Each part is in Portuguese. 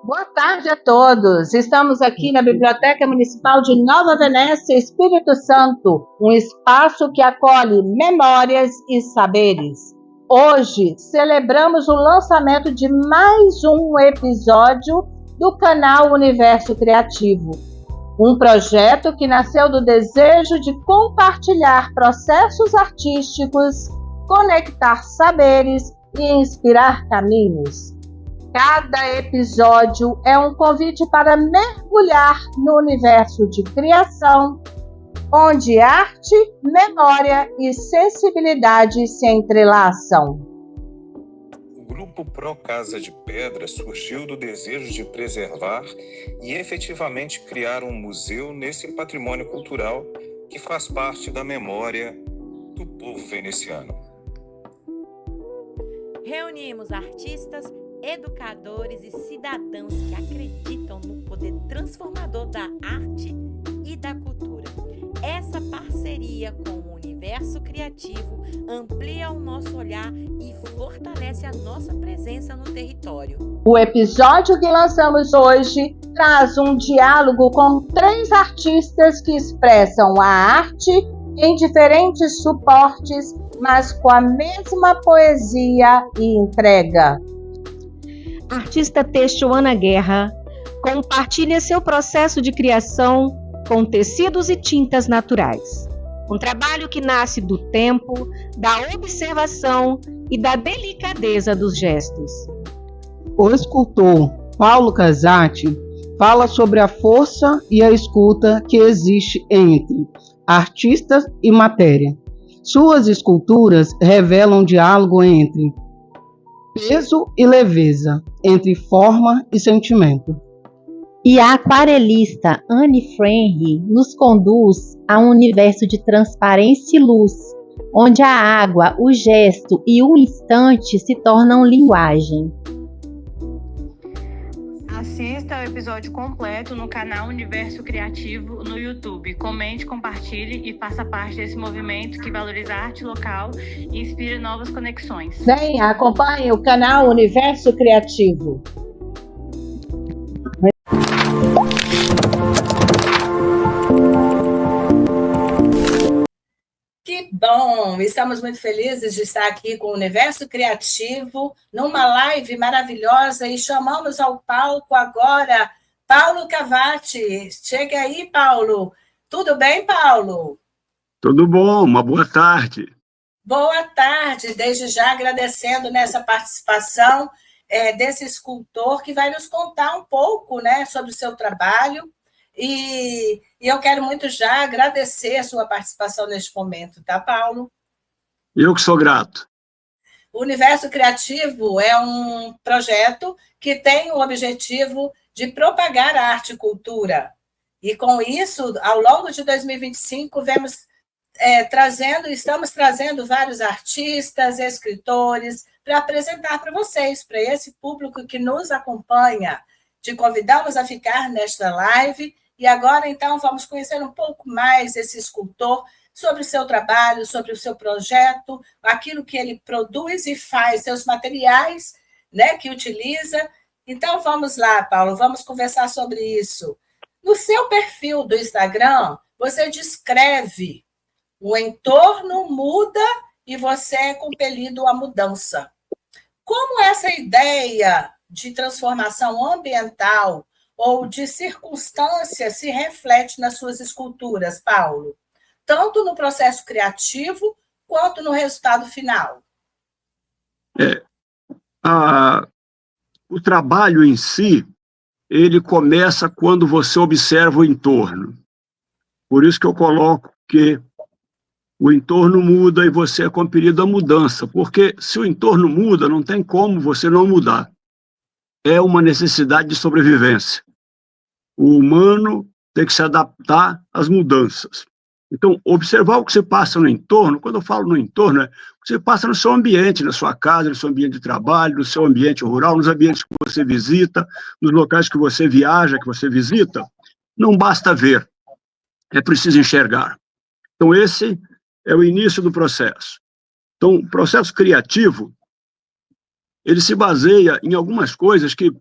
Boa tarde a todos. Estamos aqui na Biblioteca Municipal de Nova Venécia, Espírito Santo, um espaço que acolhe memórias e saberes. Hoje celebramos o lançamento de mais um episódio do canal Universo Criativo, um projeto que nasceu do desejo de compartilhar processos artísticos, conectar saberes e inspirar caminhos. Cada episódio é um convite para mergulhar no universo de criação, onde arte, memória e sensibilidade se entrelaçam. O Grupo Pro Casa de Pedra surgiu do desejo de preservar e efetivamente criar um museu nesse patrimônio cultural que faz parte da memória do povo veneziano. Reunimos artistas, educadores e cidadãos que acreditam no poder transformador da arte e da cultura. Essa parceria com o Universo Criativo amplia o nosso olhar e fortalece a nossa presença no território. O episódio que lançamos hoje traz um diálogo com 3 artistas que expressam a arte em diferentes suportes, mas com a mesma poesia e entrega. A artista têxtil Ana Guerra compartilha seu processo de criação com tecidos e tintas naturais. Um trabalho que nasce do tempo, da observação e da delicadeza dos gestos. O escultor Paulo Casati fala sobre a força e a escuta que existe entre artista e matéria. Suas esculturas revelam um diálogo entre peso e leveza, entre forma e sentimento. E a aquarelista Anne Frenry nos conduz a um universo de transparência e luz, onde a água, o gesto e o instante se tornam linguagem. Assista ao episódio completo no canal Universo Criativo no YouTube. Comente, compartilhe e faça parte desse movimento que valoriza a arte local e inspira novas conexões. Venha, acompanhe o canal Universo Criativo. Que bom! Estamos muito felizes de estar aqui com o Universo Criativo, numa live maravilhosa, e chamamos ao palco agora Paulo Cavati. Chega aí, Paulo. Tudo bem, Paulo? Tudo bom, uma boa tarde. Boa tarde, desde já agradecendo nessa participação desse escultor que vai nos contar um pouco, né, sobre o seu trabalho. E eu quero muito já agradecer a sua participação neste momento, tá, Paulo? Eu que sou grato. O Universo Criativo é um projeto que tem o objetivo de propagar a arte e cultura. E, com isso, ao longo de 2025, estamos trazendo vários artistas, escritores, para apresentar para vocês, para esse público que nos acompanha. Te convidamos a ficar nesta live. E agora, então, vamos conhecer um pouco mais esse escultor, sobre o seu trabalho, sobre o seu projeto, aquilo que ele produz e faz, seus materiais, né, que utiliza. Então, vamos lá, Paulo, vamos conversar sobre isso. No seu perfil do Instagram, você descreve o entorno muda e você é compelido à mudança. Como essa ideia de transformação ambiental ou de circunstância se reflete nas suas esculturas, Paulo? Tanto no processo criativo, quanto no resultado final. O trabalho em si, ele começa quando você observa o entorno. Por isso que eu coloco que o entorno muda e você é compelido à mudança, porque se o entorno muda, não tem como você não mudar. É uma necessidade de sobrevivência. O humano tem que se adaptar às mudanças. Então, observar o que você passa no entorno, quando eu falo no entorno, o que você passa no seu ambiente, na sua casa, no seu ambiente de trabalho, no seu ambiente rural, nos ambientes que você visita, nos locais que você viaja, que você visita, não basta ver, é preciso enxergar. Então, esse é o início do processo. Então, o processo criativo, ele se baseia em algumas coisas que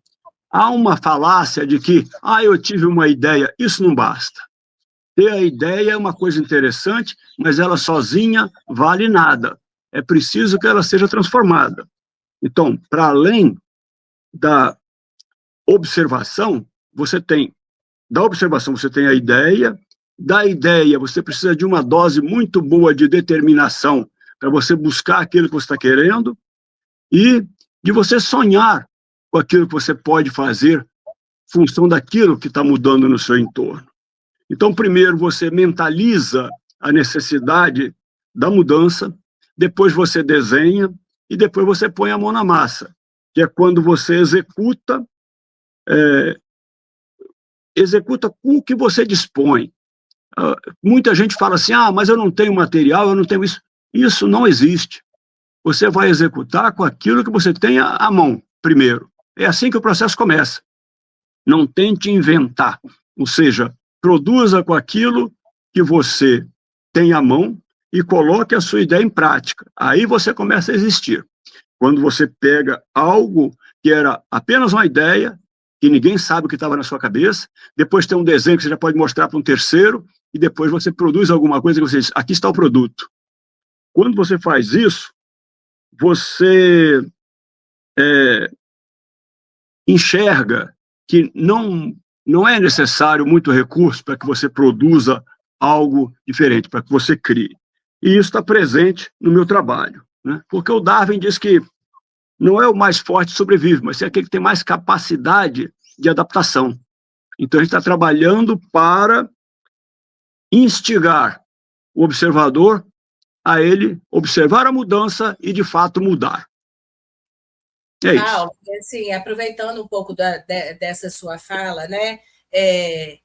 há uma falácia de que, eu tive uma ideia, isso não basta. Ter a ideia é uma coisa interessante, mas ela sozinha vale nada. É preciso que ela seja transformada. Então, para além da observação, da observação você tem a ideia, da ideia você precisa de uma dose muito boa de determinação para você buscar aquilo que você está querendo e de você sonhar com aquilo que você pode fazer em função daquilo que está mudando no seu entorno. Então, primeiro você mentaliza a necessidade da mudança, depois você desenha e depois você põe a mão na massa, que é quando você executa com o que você dispõe. Muita gente fala assim, mas eu não tenho material, eu não tenho isso. Isso não existe. Você vai executar com aquilo que você tem à mão, primeiro. É assim que o processo começa. Não tente inventar, ou seja, produza com aquilo que você tem à mão e coloque a sua ideia em prática. Aí você começa a existir. Quando você pega algo que era apenas uma ideia, que ninguém sabe o que estava na sua cabeça, depois tem um desenho que você já pode mostrar para um terceiro, e depois você produz alguma coisa que você diz, aqui está o produto. Quando você faz isso, você enxerga que não é necessário muito recurso para que você produza algo diferente, para que você crie. E isso está presente no meu trabalho, né? Porque o Darwin diz que não é o mais forte que sobrevive, mas é aquele que tem mais capacidade de adaptação. Então, a gente está trabalhando para instigar o observador a ele observar a mudança e, de fato, mudar. É isso. Paulo, assim, aproveitando um pouco dessa sua fala, né?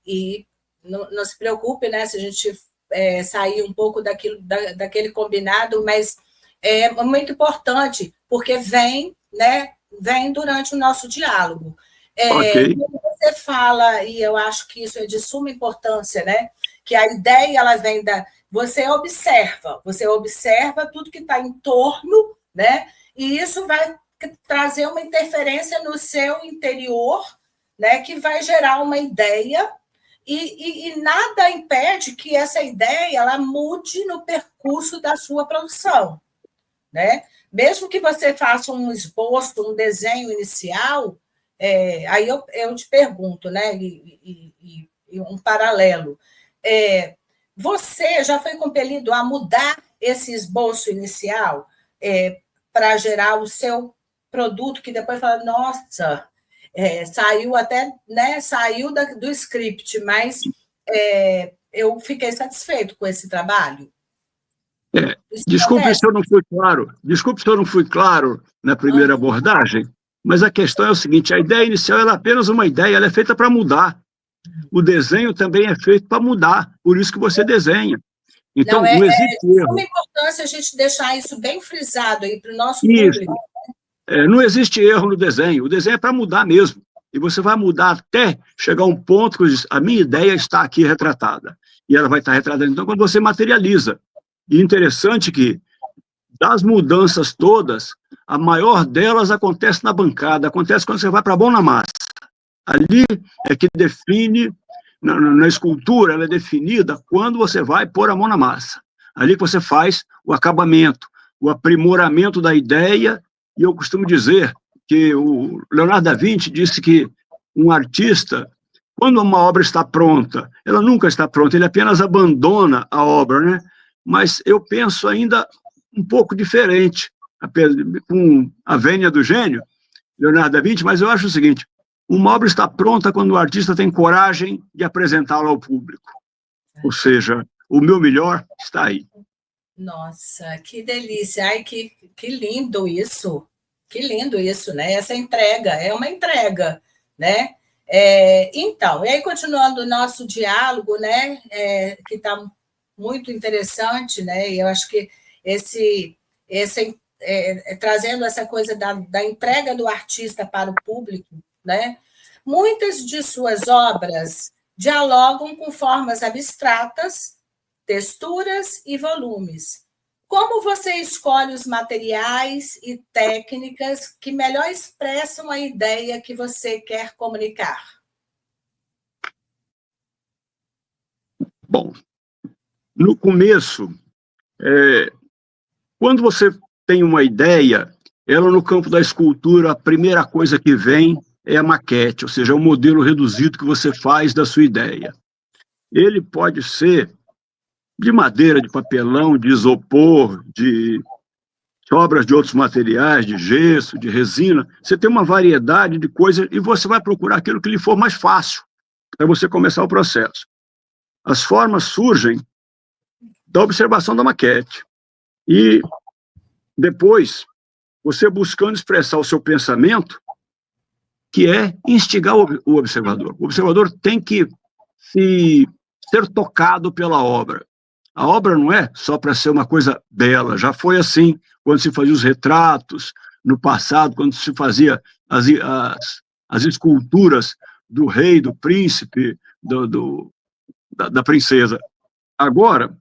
E não se preocupe, né, se a gente sair um pouco daquele combinado, mas é muito importante, porque vem durante o nosso diálogo. Okay. Quando você fala, e eu acho que isso é de suma importância, né? Que a ideia ela vem você observa tudo que está em torno, né? E isso vai trazer uma interferência no seu interior, né? Que vai gerar uma ideia e nada impede que essa ideia ela mude no percurso da sua produção, né? Mesmo que você faça um esboço, um desenho inicial, aí eu te pergunto, né? E um paralelo. Você já foi compelido a mudar esse esboço inicial para gerar o seu produto, que depois fala, nossa, saiu até, né? Saiu do script, mas eu fiquei satisfeito com esse trabalho. Desculpe se eu não fui claro na primeira abordagem, mas a questão é o seguinte, a ideia inicial ela é apenas uma ideia, ela é feita para mudar. O desenho também é feito para mudar, por isso que você desenha. Então, não existe erro. É uma importância a gente deixar isso bem frisado aí para o nosso público. Não existe erro no desenho, o desenho é para mudar mesmo. E você vai mudar até chegar a um ponto que diz, a minha ideia está aqui retratada. E ela vai estar retratada, então, quando você materializa. E interessante que, das mudanças todas, a maior delas acontece na bancada, acontece quando você vai para a mão na massa. Ali é que define, na escultura, ela é definida quando você vai pôr a mão na massa. Ali que você faz o acabamento, o aprimoramento da ideia, e eu costumo dizer que o Leonardo da Vinci disse que um artista, quando uma obra está pronta, ela nunca está pronta, ele apenas abandona a obra, né? Mas eu penso ainda um pouco diferente, com a vênia do gênio, Leonardo da Vinci, mas eu acho o seguinte, uma obra está pronta quando o artista tem coragem de apresentá-la ao público. Ou seja, o meu melhor está aí. Nossa, que delícia. Ai, que lindo isso. Que lindo isso, né? Essa entrega, é uma entrega, né? Então, e aí, continuando o nosso diálogo, né? Que está muito interessante, né? E eu acho que trazendo essa coisa da entrega do artista para o público, né? Muitas de suas obras dialogam com formas abstratas, texturas e volumes. Como você escolhe os materiais e técnicas que melhor expressam a ideia que você quer comunicar? Bom, no começo, quando você tem uma ideia, ela no campo da escultura, a primeira coisa que vem é a maquete, ou seja, o modelo reduzido que você faz da sua ideia. Ele pode ser de madeira, de papelão, de isopor, de sobras de outros materiais, de gesso, de resina. Você tem uma variedade de coisas e você vai procurar aquilo que lhe for mais fácil para você começar o processo. As formas surgem da observação da maquete. E depois, você buscando expressar o seu pensamento, que é instigar o observador. O observador tem que ser tocado pela obra. A obra não é só para ser uma coisa bela, já foi assim quando se fazia os retratos, no passado, quando se fazia as esculturas do rei, do príncipe, da princesa. Agora,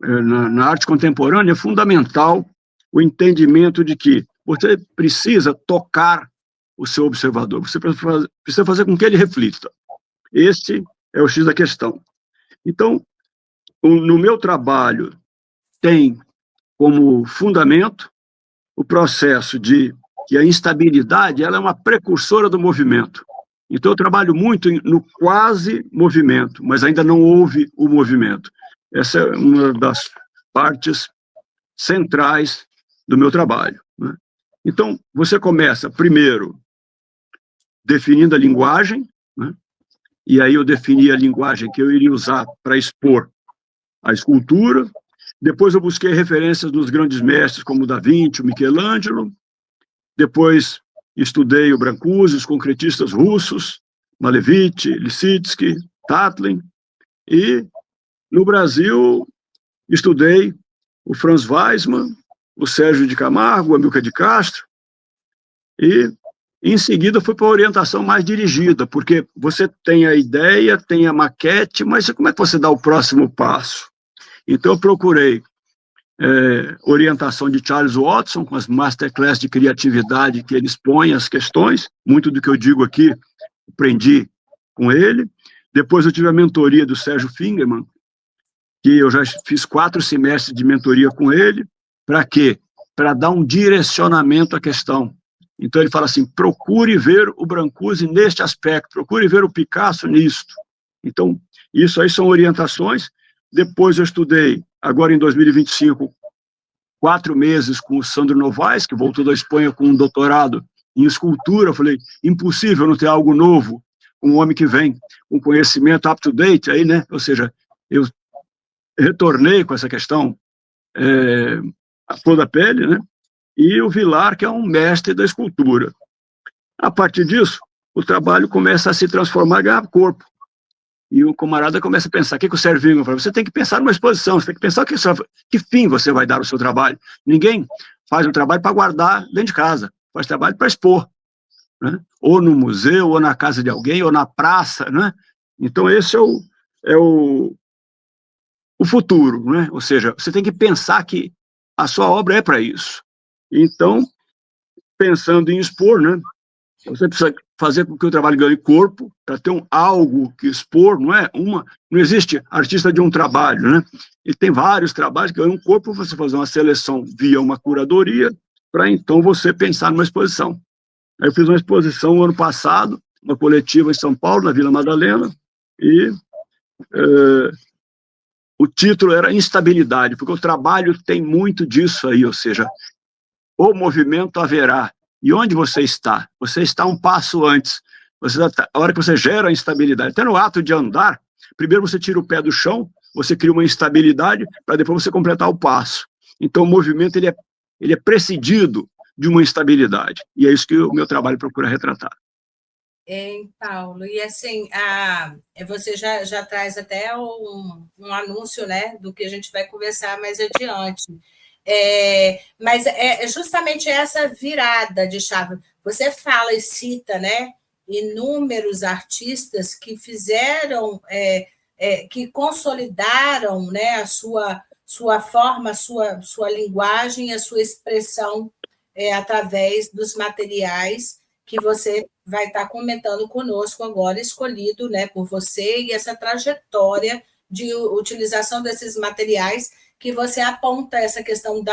na arte contemporânea, é fundamental o entendimento de que você precisa tocar o seu observador, você precisa fazer com que ele reflita. Esse é o X da questão. Então, no meu trabalho, tem como fundamento o processo de que a instabilidade ela é uma precursora do movimento. Então, eu trabalho muito no quase movimento, mas ainda não houve o movimento. Essa é uma das partes centrais do meu trabalho, né? Então, você começa, primeiro, definindo a linguagem, né? E aí eu defini a linguagem que eu iria usar para expor a escultura. Depois eu busquei referências dos grandes mestres, como Da Vinci, o Michelangelo. Depois estudei o Brancusi, os concretistas russos, Malevich, Lisinsky, Tatlin. E, no Brasil, estudei o Franz Weissmann, o Sérgio de Camargo, o Amilcar de Castro. E, em seguida, fui para a orientação mais dirigida, porque você tem a ideia, tem a maquete, mas como é que você dá o próximo passo? Então, eu procurei orientação de Charles Watson, com as masterclass de criatividade que ele expõe as questões. Muito do que eu digo aqui, aprendi com ele. Depois eu tive a mentoria do Sérgio Fingerman, que eu já fiz 4 semestres de mentoria com ele. Para quê? Para dar um direcionamento à questão. Então ele fala assim, procure ver o Brancusi neste aspecto, procure ver o Picasso nisto. Então, isso aí são orientações. Depois eu estudei, agora em 2025, 4 meses com o Sandro Novaes, que voltou da Espanha com um doutorado em escultura. Eu falei, impossível não ter algo novo, um homem que vem com conhecimento up-to-date, aí, né? Ou seja, eu retornei com essa questão a flor da pele, né? E o Vilar, que é um mestre da escultura. A partir disso, o trabalho começa a se transformar e ganhar corpo. E o camarada começa a pensar, o que o Servinho fala? Você tem que pensar numa exposição, você tem que pensar que fim você vai dar ao seu trabalho. Ninguém faz um trabalho para guardar dentro de casa, faz trabalho para expor, né? Ou no museu, ou na casa de alguém, ou na praça, né? Então esse é o futuro, né? Ou seja, você tem que pensar que a sua obra é para isso. Então, pensando em expor, né? Você precisa fazer com que o trabalho ganhe corpo, para ter algo que expor, não existe artista de um trabalho, né? E tem vários trabalhos que ganham corpo, você fazer uma seleção via uma curadoria, para então você pensar numa exposição. Aí eu fiz uma exposição ano passado, uma coletiva em São Paulo, na Vila Madalena, e o título era Instabilidade, porque o trabalho tem muito disso aí, ou seja, o movimento haverá. E onde você está? Você está um passo antes. A hora que você gera a instabilidade, até no ato de andar, primeiro você tira o pé do chão, você cria uma instabilidade, para depois você completar o passo. Então o movimento ele é precedido de uma instabilidade. E é isso que o meu trabalho procura retratar. Paulo, e assim, você já traz até um anúncio, né, do que a gente vai conversar mais adiante. Mas é justamente essa virada de chave. Você fala e cita, né, inúmeros artistas que fizeram, que consolidaram, né, a sua sua forma, sua linguagem, a sua expressão através dos materiais que você vai estar comentando conosco agora, escolhido, né, por você, e essa trajetória de utilização desses materiais que você aponta essa questão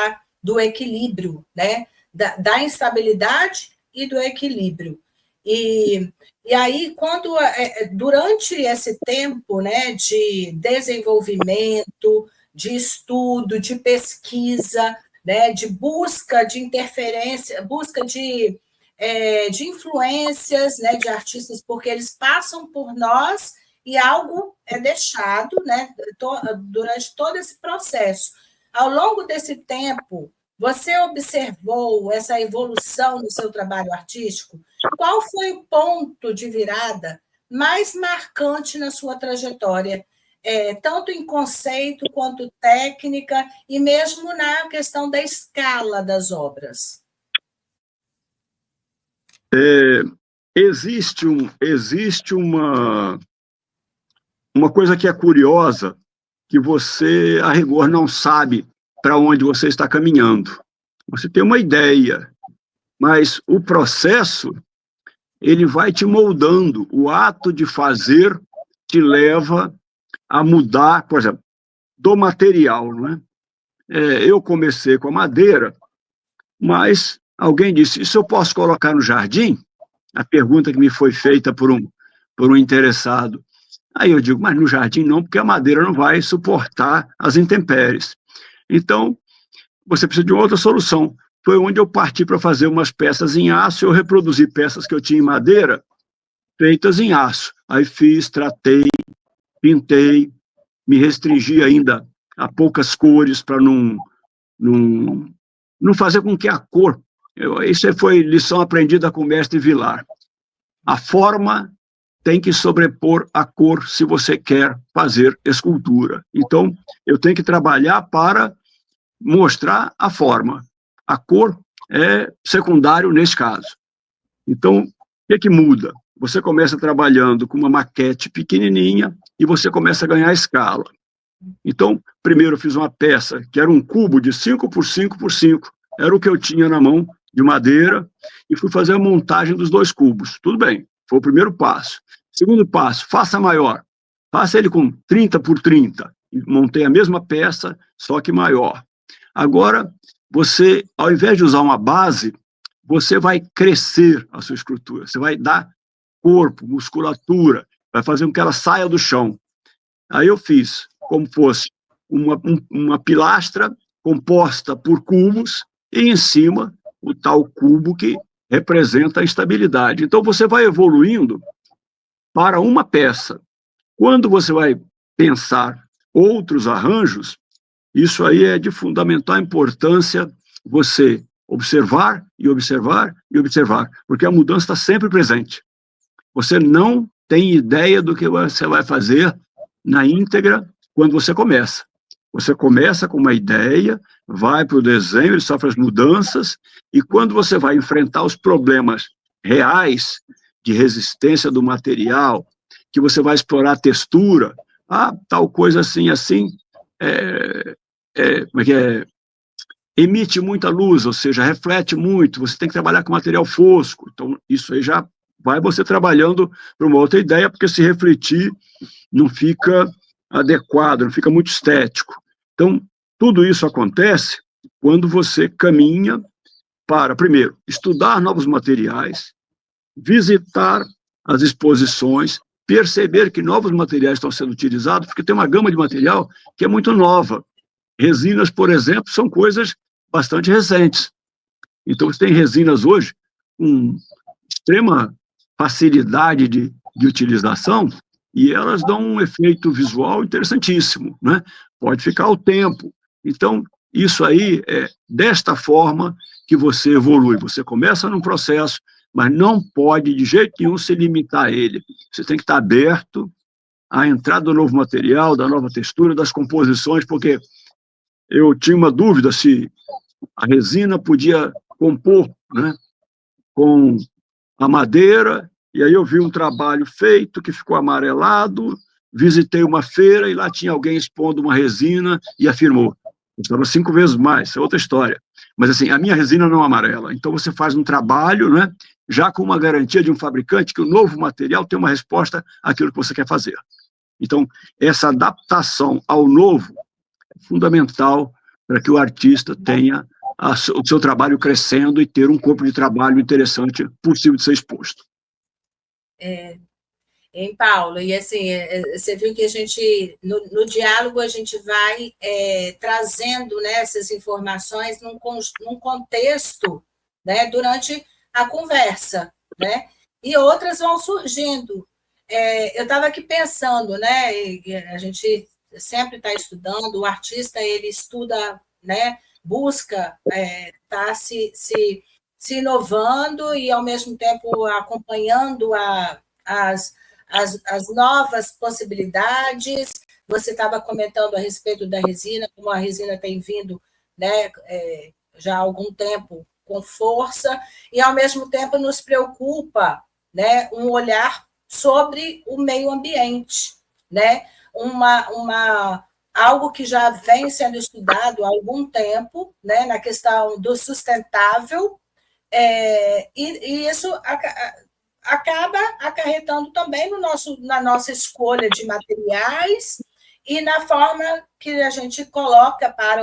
do equilíbrio, né, da instabilidade e do equilíbrio. E aí, durante esse tempo, né, de desenvolvimento, de estudo, de pesquisa, né, de busca de interferência, busca de influências, né, de artistas, porque eles passam por nós e algo é deixado, né, durante todo esse processo. Ao longo desse tempo, você observou essa evolução no seu trabalho artístico? Qual foi o ponto de virada mais marcante na sua trajetória, tanto em conceito quanto técnica, e mesmo na questão da escala das obras? Existe uma coisa que é curiosa, que você, a rigor, não sabe para onde você está caminhando. Você tem uma ideia, mas o processo, ele vai te moldando. O ato de fazer te leva a mudar, por exemplo, do material, não é? Eu comecei com a madeira, mas alguém disse, isso eu posso colocar no jardim? A pergunta que me foi feita por um interessado. Aí eu digo, mas no jardim não, porque a madeira não vai suportar as intempéries. Então, você precisa de outra solução. Foi onde eu parti para fazer umas peças em aço. Eu reproduzi peças que eu tinha em madeira, feitas em aço. Aí fiz, tratei, pintei, me restringi ainda a poucas cores para não fazer com que a cor... Isso foi lição aprendida com o mestre Vilar. A forma tem que sobrepor a cor se você quer fazer escultura. Então, eu tenho que trabalhar para mostrar a forma. A cor é secundário nesse caso. Então, o que muda? Você começa trabalhando com uma maquete pequenininha e você começa a ganhar escala. Então, primeiro eu fiz uma peça que era um cubo de 5 por 5 por 5. Era o que eu tinha na mão de madeira e fui fazer a montagem dos 2 cubos. Tudo bem, foi o primeiro passo. Segundo passo, faça maior. Faça ele com 30 por 30. E montei a mesma peça, só que maior. Agora, você, ao invés de usar uma base, você vai crescer a sua escultura. Você vai dar corpo, musculatura, vai fazer com que ela saia do chão. Aí eu fiz como fosse uma pilastra composta por cubos e em cima o tal cubo que representa a estabilidade. Então você vai evoluindo para uma peça. Quando você vai pensar outros arranjos, isso aí é de fundamental importância você observar e observar e observar, porque a mudança está sempre presente. Você não tem ideia do que você vai fazer na íntegra quando você começa. Você começa com uma ideia, vai para o desenho, ele sofre as mudanças, e quando você vai enfrentar os problemas reais de resistência do material, que você vai explorar a textura, tal coisa assim, como é que é? Emite muita luz, ou seja, reflete muito, você tem que trabalhar com material fosco. Então, isso aí já vai você trabalhando para uma outra ideia, porque se refletir não fica adequado, não fica muito estético. Então, tudo isso acontece quando você caminha para, primeiro, estudar novos materiais, visitar as exposições, perceber que novos materiais estão sendo utilizados, porque tem uma gama de material que é muito nova. Resinas, por exemplo, são coisas bastante recentes. Então, você tem resinas hoje com extrema facilidade de utilização e elas dão um efeito visual interessantíssimo, né? Pode ficar ao tempo. Então, isso aí é desta forma que você evolui. Você começa num processo, mas não pode de jeito nenhum se limitar a ele. Você tem que estar aberto à entrada do novo material, da nova textura, das composições, porque eu tinha uma dúvida se a resina podia compor, né, com a madeira, e aí eu vi um trabalho feito que ficou amarelado, visitei uma feira e lá tinha alguém expondo uma resina e afirmou, custava 5 vezes mais, é outra história. Mas, assim, a minha resina não é amarela. Então, você faz um trabalho, né, já com uma garantia de um fabricante que o novo material tem uma resposta àquilo que você quer fazer. Então, essa adaptação ao novo é fundamental para que o artista tenha o seu trabalho crescendo e ter um corpo de trabalho interessante, possível de ser exposto. Em Paulo, e assim, você viu que a gente, no diálogo, a gente vai trazendo, né, essas informações num contexto, né, durante a conversa, né, e outras vão surgindo. Eu estava aqui pensando, né, a gente sempre está estudando, o artista, ele estuda, né, busca tá se inovando e, ao mesmo tempo, acompanhando as novas possibilidades. Você estava comentando a respeito da resina, como a resina tem vindo, né, já há algum tempo com força, e, ao mesmo tempo, nos preocupa, né, um olhar sobre o meio ambiente, né, algo que já vem sendo estudado há algum tempo, né, na questão do sustentável, e isso acaba acarretando também na nossa escolha de materiais e na forma que a gente coloca para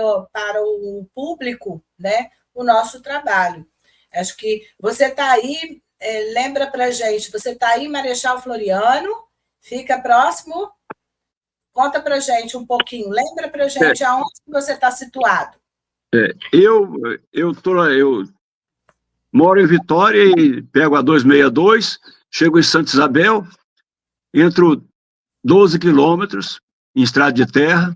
o público, né, o nosso trabalho. Acho que você está aí, lembra para a gente, você está aí em Marechal Floriano, fica próximo, conta para a gente um pouquinho, lembra para a gente aonde você está situado. Eu moro em Vitória e pego a 262, chego em Santa Isabel, entro 12 quilômetros em estrada de terra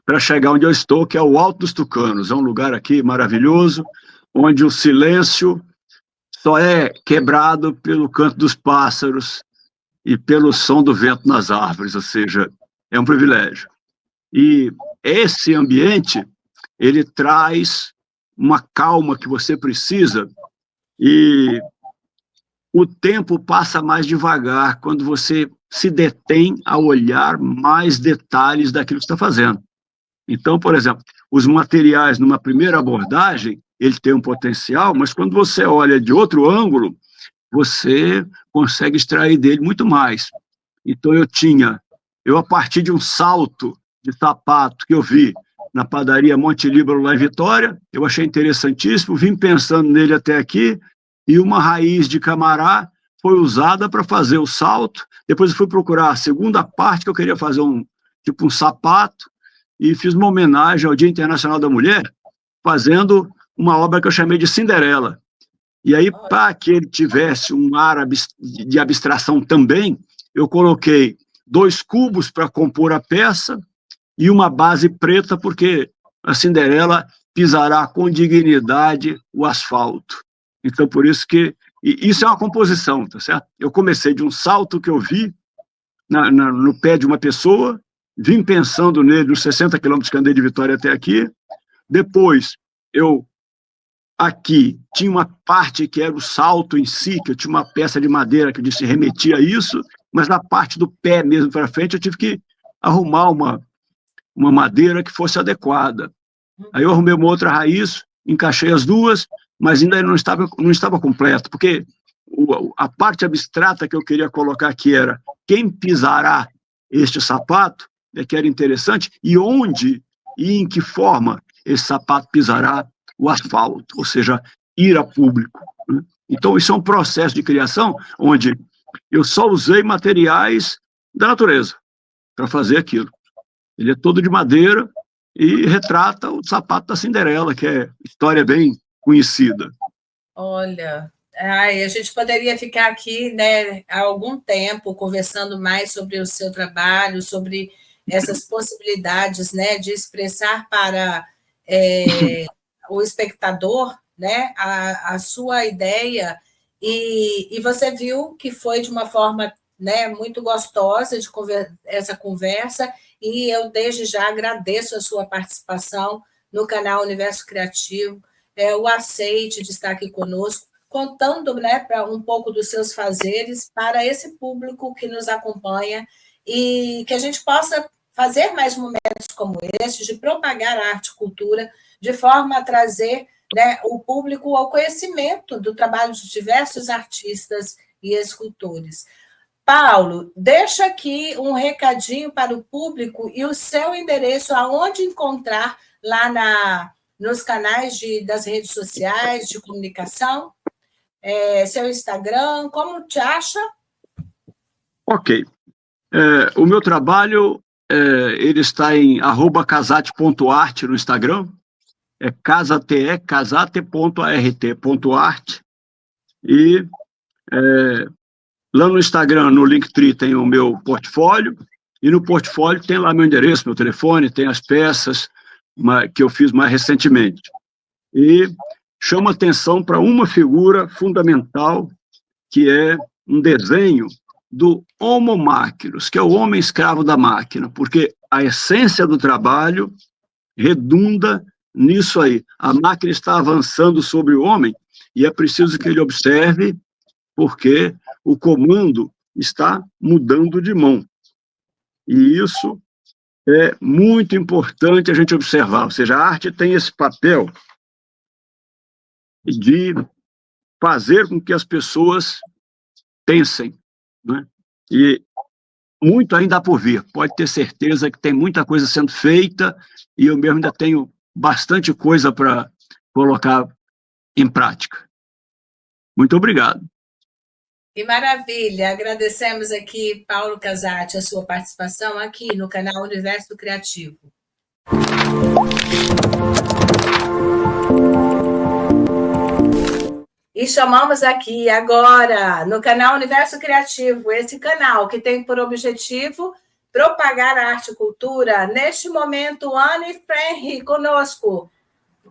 para chegar onde eu estou, que é o Alto dos Tucanos. É um lugar aqui maravilhoso, onde o silêncio só é quebrado pelo canto dos pássaros e pelo som do vento nas árvores, ou seja, é um privilégio. E esse ambiente, ele traz uma calma que você precisa, e o tempo passa mais devagar quando você se detém a olhar mais detalhes daquilo que está fazendo. Então, por exemplo, os materiais, numa primeira abordagem, ele tem um potencial, mas quando você olha de outro ângulo, você consegue extrair dele muito mais. Então, eu a partir de um salto de sapato que eu vi na padaria Monte Líbano, lá em Vitória, eu achei interessantíssimo, vim pensando nele até aqui, e uma raiz de camará foi usada para fazer o salto. Depois eu fui procurar a segunda parte, que eu queria fazer um sapato, e fiz uma homenagem ao Dia Internacional da Mulher, fazendo uma obra que eu chamei de Cinderela. E aí, para que ele tivesse um ar de abstração também, eu coloquei 2 cubos para compor a peça e uma base preta, porque a Cinderela pisará com dignidade o asfalto. Então, por isso que... E isso é uma composição, tá certo? Eu comecei de um salto que eu vi no pé de uma pessoa, vim pensando nele nos 60 quilômetros que andei de Vitória até aqui. Depois, aqui tinha uma parte que era o salto em si, que eu tinha uma peça de madeira que eu disse remetia a isso, mas na parte do pé mesmo para frente eu tive que arrumar uma madeira que fosse adequada. Aí eu arrumei uma outra raiz, encaixei as duas, mas ainda não estava completo, porque a parte abstrata que eu queria colocar aqui era quem pisará este sapato, que era interessante, e onde e em que forma esse sapato pisará o asfalto, ou seja, ir a público. Né? Então, isso é um processo de criação onde eu só usei materiais da natureza para fazer aquilo. Ele é todo de madeira e retrata o sapato da Cinderela, que é história bem conhecida. Olha, a gente poderia ficar aqui, né, há algum tempo conversando mais sobre o seu trabalho, sobre essas possibilidades, né, de expressar para o espectador, né, a sua ideia, e você viu que foi de uma forma, né, muito gostosa essa conversa, e eu desde já agradeço a sua participação no canal Universo Criativo, o aceite de estar aqui conosco, contando, né, para um pouco dos seus fazeres para esse público que nos acompanha, e que a gente possa fazer mais momentos como esse, de propagar a arte e cultura, de forma a trazer, né, o público ao conhecimento do trabalho de diversos artistas e escultores. Paulo, deixa aqui um recadinho para o público e o seu endereço, aonde encontrar lá nos canais das redes sociais de comunicação, seu Instagram, como te acha? Ok. O meu trabalho, ele está em @casate.art no Instagram, casate.art. E lá no Instagram, no Linktree, tem o meu portfólio, e no portfólio tem lá meu endereço, meu telefone, tem as peças que eu fiz mais recentemente. E chama atenção para uma figura fundamental, que é um desenho do Homo Máquinos, que é o homem escravo da máquina, porque a essência do trabalho redunda nisso aí. A máquina está avançando sobre o homem e é preciso que ele observe, porque o comando está mudando de mão. E isso é muito importante a gente observar. Ou seja, a arte tem esse papel de fazer com que as pessoas pensem, né? E muito ainda há por vir. Pode ter certeza que tem muita coisa sendo feita e eu mesmo ainda tenho bastante coisa para colocar em prática. Muito obrigado. Que maravilha! Agradecemos aqui, Paulo Casati, a sua participação aqui no canal Universo Criativo. E chamamos aqui agora, no canal Universo Criativo, esse canal que tem por objetivo propagar a arte e cultura. Neste momento, Anne Frenri conosco.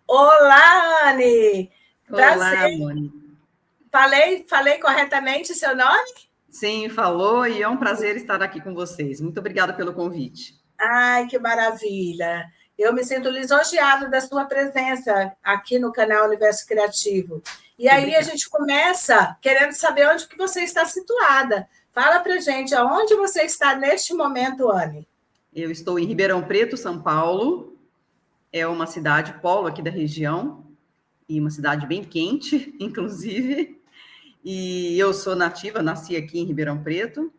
Olá, Anne! Olá, Mônica. Falei corretamente seu nome? Sim, falou, e é um prazer estar aqui com vocês. Muito obrigada pelo convite. Ai, que maravilha! Eu me sinto lisonjeada da sua presença aqui no canal Universo Criativo. E aí a gente começa querendo saber onde que você está situada. Fala para gente, aonde você está neste momento, Anne? Eu estou em Ribeirão Preto, São Paulo. É uma cidade polo aqui da região, e uma cidade bem quente, inclusive. E eu sou nativa, nasci aqui em Ribeirão Preto.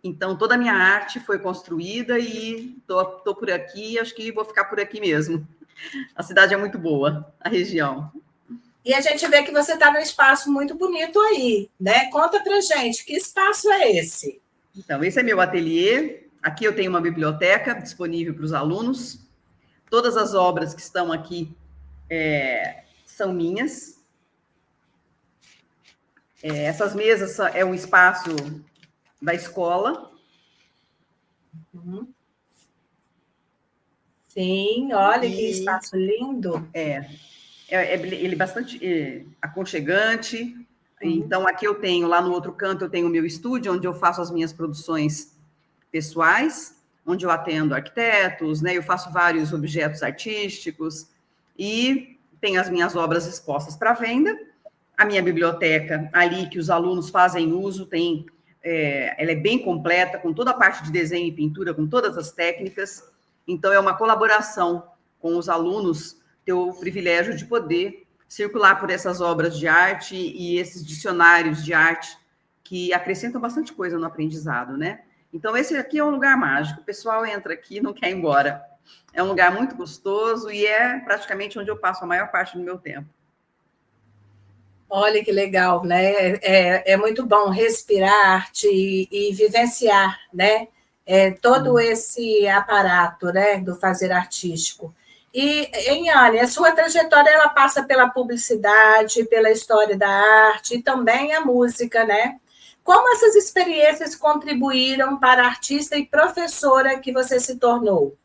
Então, toda a minha arte foi construída e estou por aqui, acho que vou ficar por aqui mesmo. A cidade é muito boa, a região. E a gente vê que você está num espaço muito bonito aí, né? Conta pra gente, que espaço é esse? Então, esse é meu ateliê. Aqui eu tenho uma biblioteca disponível para os alunos. Todas as obras que estão aqui são minhas. Essas mesas é um espaço da escola. Uhum. Sim, olha que espaço lindo. Ele é bastante aconchegante. Então, aqui eu tenho, lá no outro canto, eu tenho o meu estúdio, onde eu faço as minhas produções pessoais, onde eu atendo arquitetos, né? Eu faço vários objetos artísticos e tenho as minhas obras expostas para venda. A minha biblioteca, ali que os alunos fazem uso, ela é bem completa, com toda a parte de desenho e pintura, com todas as técnicas. Então, é uma colaboração com os alunos, ter o privilégio de poder circular por essas obras de arte e esses dicionários de arte que acrescentam bastante coisa no aprendizado, né? Então, esse aqui é um lugar mágico. O pessoal entra aqui e não quer ir embora. É um lugar muito gostoso e é praticamente onde eu passo a maior parte do meu tempo. Olha que legal, né? É muito bom respirar arte e vivenciar, né? Todo esse aparato, né, do fazer artístico. E, Anne, a sua trajetória ela passa pela publicidade, pela história da arte e também a música, né? Como essas experiências contribuíram para a artista e professora que você se tornou?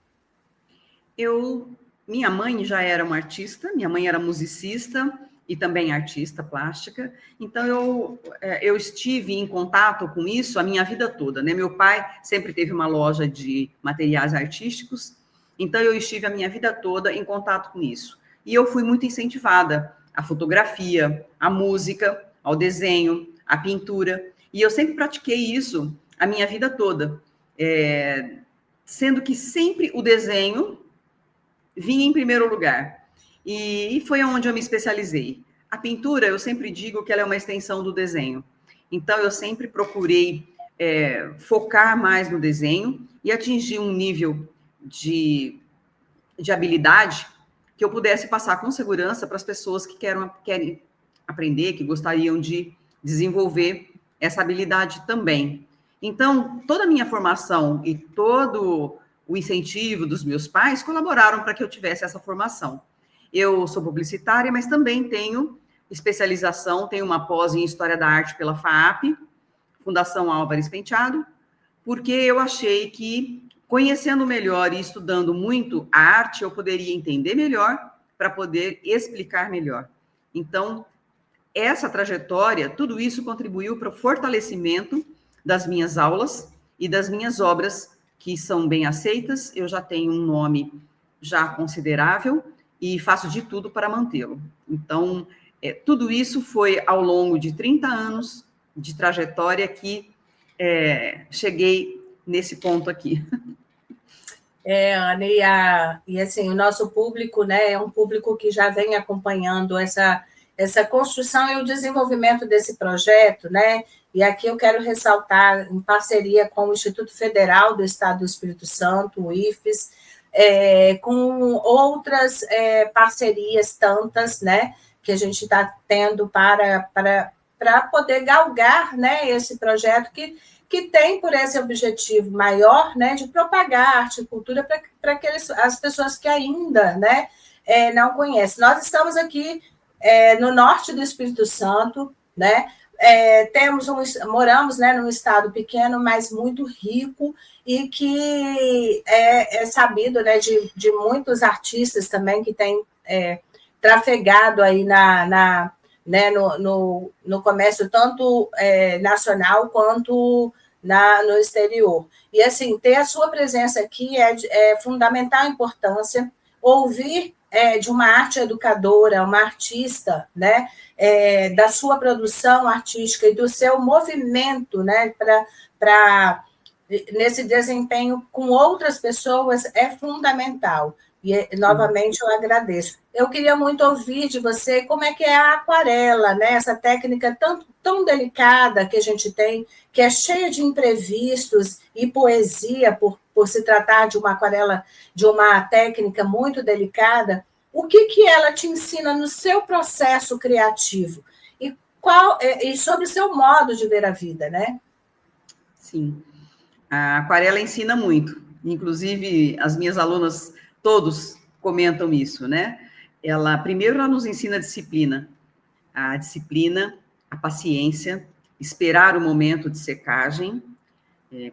Minha mãe já era uma artista, minha mãe era musicista e também artista plástica, então eu estive em contato com isso a minha vida toda, né? Meu pai sempre teve uma loja de materiais artísticos, então eu estive a minha vida toda em contato com isso. E eu fui muito incentivada à fotografia, à música, ao desenho, à pintura, e eu sempre pratiquei isso a minha vida toda. sendo que sempre o desenho vinha em primeiro lugar. E foi onde eu me especializei. A pintura, eu sempre digo que ela é uma extensão do desenho. Então, eu sempre procurei focar mais no desenho e atingir um nível de habilidade que eu pudesse passar com segurança para as pessoas que querem aprender, que gostariam de desenvolver essa habilidade também. Então, toda a minha formação e todo o incentivo dos meus pais colaboraram para que eu tivesse essa formação. Eu sou publicitária, mas também tenho especialização, tenho uma pós em História da Arte pela FAAP, Fundação Álvares Penteado, porque eu achei que, conhecendo melhor e estudando muito a arte, eu poderia entender melhor para poder explicar melhor. Então, essa trajetória, tudo isso contribuiu para o fortalecimento das minhas aulas e das minhas obras, que são bem aceitas. Eu já tenho um nome já considerável e faço de tudo para mantê-lo. Então, tudo isso foi ao longo de 30 anos de trajetória que cheguei nesse ponto aqui. Ana, e assim, o nosso público, né, é um público que já vem acompanhando essa construção e o desenvolvimento desse projeto, né? E aqui eu quero ressaltar, em parceria com o Instituto Federal do Estado do Espírito Santo, o IFES, com outras parcerias tantas, né, que a gente está tendo para poder galgar, né, esse projeto que tem por esse objetivo maior, né, de propagar arte e cultura para as pessoas que ainda, né, não conhecem. Nós estamos aqui no norte do Espírito Santo, né, moramos, né, num estado pequeno, mas muito rico, e que é sabido, né, de muitos artistas também que têm trafegado aí né, no comércio tanto nacional quanto no exterior. E, assim, ter a sua presença aqui é fundamental importância. Ouvir de uma arte educadora, uma artista, né, da sua produção artística e do seu movimento, né, nesse desempenho com outras pessoas é fundamental. E, novamente, eu agradeço. Eu queria muito ouvir de você como é que é a aquarela, né? Essa técnica tão delicada que a gente tem, que é cheia de imprevistos e poesia, por se tratar de uma aquarela, de uma técnica muito delicada. O que ela te ensina no seu processo criativo? E sobre o seu modo de ver a vida, né? Sim. A aquarela ensina muito. Inclusive, as minhas alunas... Todos comentam isso, né? Primeiro, ela nos ensina a disciplina, a paciência, esperar o momento de secagem,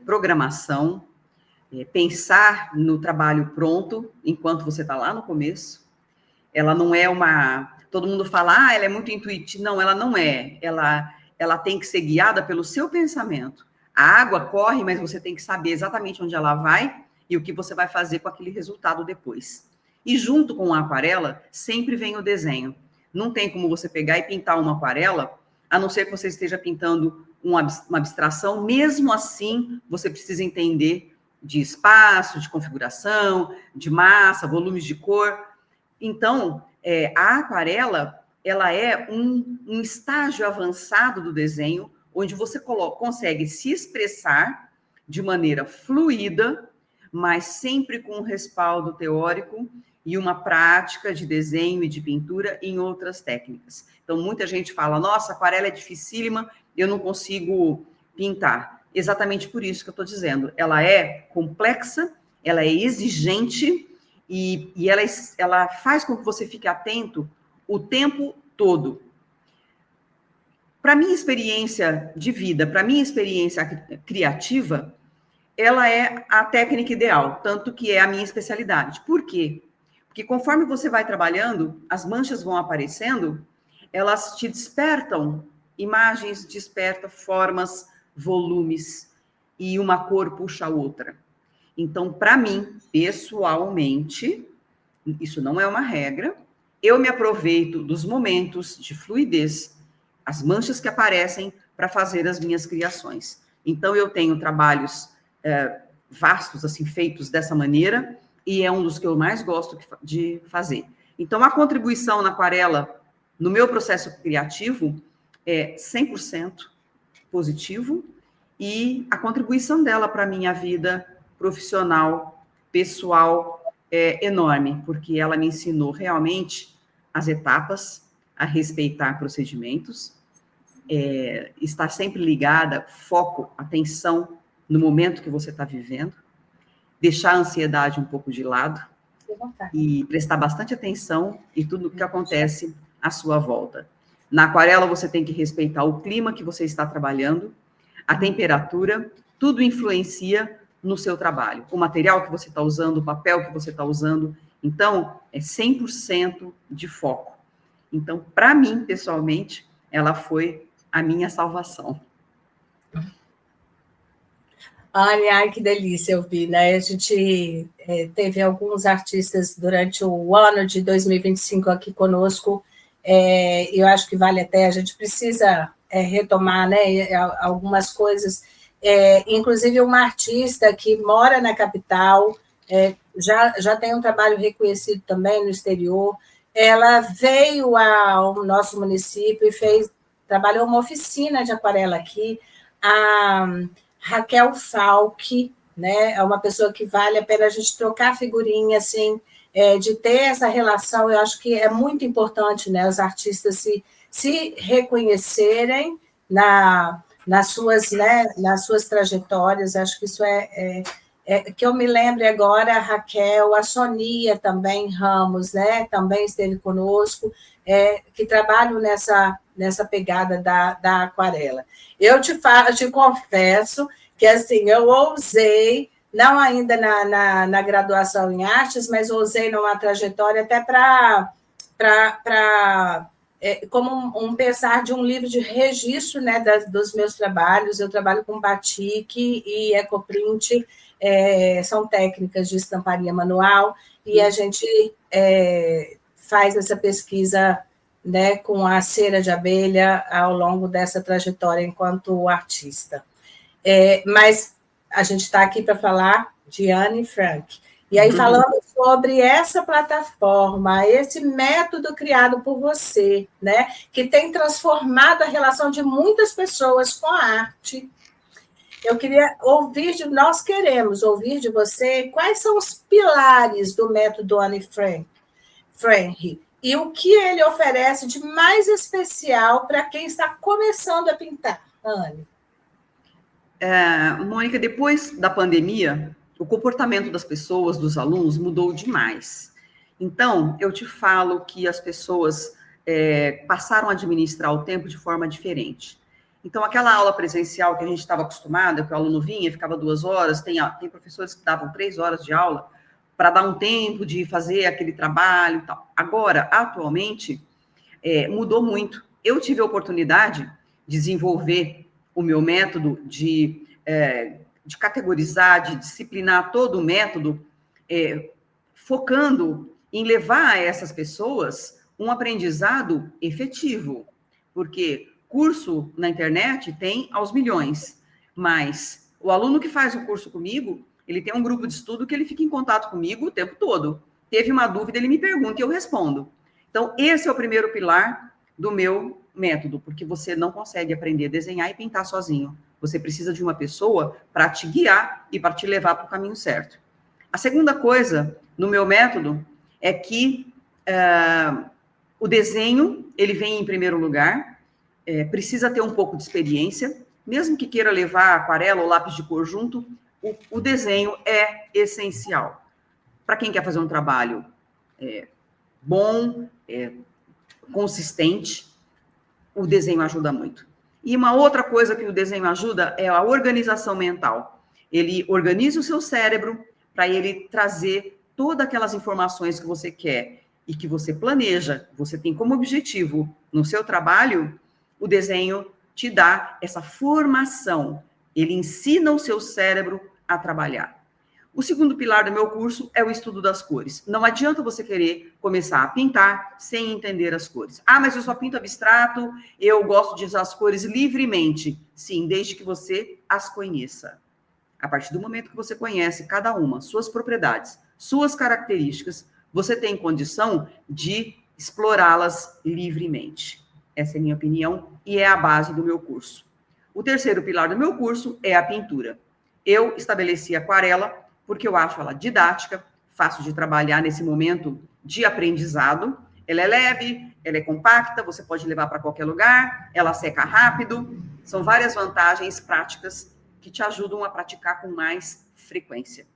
programação, pensar no trabalho pronto, enquanto você está lá no começo. Ela não é todo mundo fala, ela é muito intuitiva. Não, ela não é. Ela tem que ser guiada pelo seu pensamento. A água corre, mas você tem que saber exatamente onde ela vai e o que você vai fazer com aquele resultado depois. E junto com a aquarela, sempre vem o desenho. Não tem como você pegar e pintar uma aquarela, a não ser que você esteja pintando uma abstração. Mesmo assim, você precisa entender de espaço, de configuração, de massa, volumes de cor. Então, a aquarela, ela é um estágio avançado do desenho, onde você consegue se expressar de maneira fluida, mas sempre com um respaldo teórico e uma prática de desenho e de pintura em outras técnicas. Então, muita gente fala, nossa, aquarela é dificílima, eu não consigo pintar. Exatamente por isso que eu estou dizendo. Ela é complexa, ela é exigente e ela faz com que você fique atento o tempo todo. Para minha experiência de vida, para minha experiência criativa, ela é a técnica ideal, tanto que é a minha especialidade. Por quê? Porque conforme você vai trabalhando, as manchas vão aparecendo, elas te despertam imagens, despertam formas, volumes, e uma cor puxa a outra. Então, para mim, pessoalmente, isso não é uma regra, eu me aproveito dos momentos de fluidez, as manchas que aparecem para fazer as minhas criações. Então, eu tenho trabalhos vastos, assim, feitos dessa maneira, e é um dos que eu mais gosto de fazer. Então, a contribuição na aquarela, no meu processo criativo, é 100% positivo, e a contribuição dela para a minha vida profissional, pessoal, é enorme, porque ela me ensinou realmente as etapas, a respeitar procedimentos, estar sempre ligada, foco, atenção no momento que você está vivendo, deixar a ansiedade um pouco de lado e prestar bastante atenção em tudo que acontece à sua volta. Na aquarela, você tem que respeitar o clima que você está trabalhando, a temperatura, tudo influencia no seu trabalho. O material que você está usando, o papel que você está usando. Então, é 100% de foco. Então, para mim, pessoalmente, ela foi a minha salvação. Ai, que delícia ouvir, né? A gente teve alguns artistas durante o ano de 2025 aqui conosco. Eu acho que vale até, a gente precisa retomar, né, algumas coisas. Inclusive, uma artista que mora na capital, já tem um trabalho reconhecido também no exterior. Ela veio ao nosso município e trabalhou uma oficina de aquarela aqui. A Raquel Falck, né, é uma pessoa que vale a pena a gente trocar figurinha, assim, de ter essa relação. Eu acho que é muito importante, né, os artistas se reconhecerem nas suas trajetórias. Acho que isso que eu me lembre agora, a Raquel, a Sonia também, Ramos, né, também esteve conosco, que trabalham nessa pegada da aquarela. Eu te confesso que, assim, eu ousei, não ainda na graduação em artes, mas ousei numa trajetória até como um pensar de um livro de registro, né, dos meus trabalhos. Eu trabalho com batik e ecoprint, são técnicas de estamparia manual, e a gente faz essa pesquisa, né, com a cera de abelha ao longo dessa trajetória enquanto artista. Mas a gente está aqui para falar de Anne Frank. E aí, falando sobre essa plataforma, esse método criado por você, né, que tem transformado a relação de muitas pessoas com a arte, nós queremos ouvir de você quais são os pilares do método Anne Frank e o que ele oferece de mais especial para quem está começando a pintar, Anne. Mônica, depois da pandemia, o comportamento das pessoas, dos alunos, mudou demais. Então, eu te falo que as pessoas passaram a administrar o tempo de forma diferente. Então, aquela aula presencial que a gente estava acostumada, que o aluno vinha, ficava 2 horas, tem professores que davam 3 horas de aula, para dar um tempo de fazer aquele trabalho e tal. Agora, atualmente, mudou muito. Eu tive a oportunidade de desenvolver o meu método de categorizar, de disciplinar todo o método, focando em levar a essas pessoas um aprendizado efetivo, porque curso na internet tem aos milhões, mas o aluno que faz o curso comigo, ele tem um grupo de estudo que ele fica em contato comigo o tempo todo. Teve uma dúvida, ele me pergunta e eu respondo. Então, esse é o primeiro pilar do meu método, porque você não consegue aprender a desenhar e pintar sozinho. Você precisa de uma pessoa para te guiar e para te levar para o caminho certo. A segunda coisa no meu método é que o desenho, ele vem em primeiro lugar, precisa ter um pouco de experiência, mesmo que queira levar aquarela ou lápis de cor junto, o desenho é essencial. Para quem quer fazer um trabalho bom, consistente, o desenho ajuda muito. E uma outra coisa que o desenho ajuda é a organização mental. Ele organiza o seu cérebro para ele trazer todas aquelas informações que você quer e que você planeja, você tem como objetivo no seu trabalho. O desenho te dá essa formação, ele ensina o seu cérebro a trabalhar. O segundo pilar do meu curso é o estudo das cores. Não adianta você querer começar a pintar sem entender as cores. Mas eu só pinto abstrato, eu gosto de usar as cores livremente. Sim, desde que você as conheça. A partir do momento que você conhece cada uma, suas propriedades, suas características, você tem condição de explorá-las livremente. Essa é a minha opinião e é a base do meu curso. O terceiro pilar do meu curso é a pintura. Eu estabeleci a aquarela porque eu acho ela didática, fácil de trabalhar nesse momento de aprendizado. Ela é leve, ela é compacta, você pode levar para qualquer lugar, ela seca rápido. São várias vantagens práticas que te ajudam a praticar com mais frequência.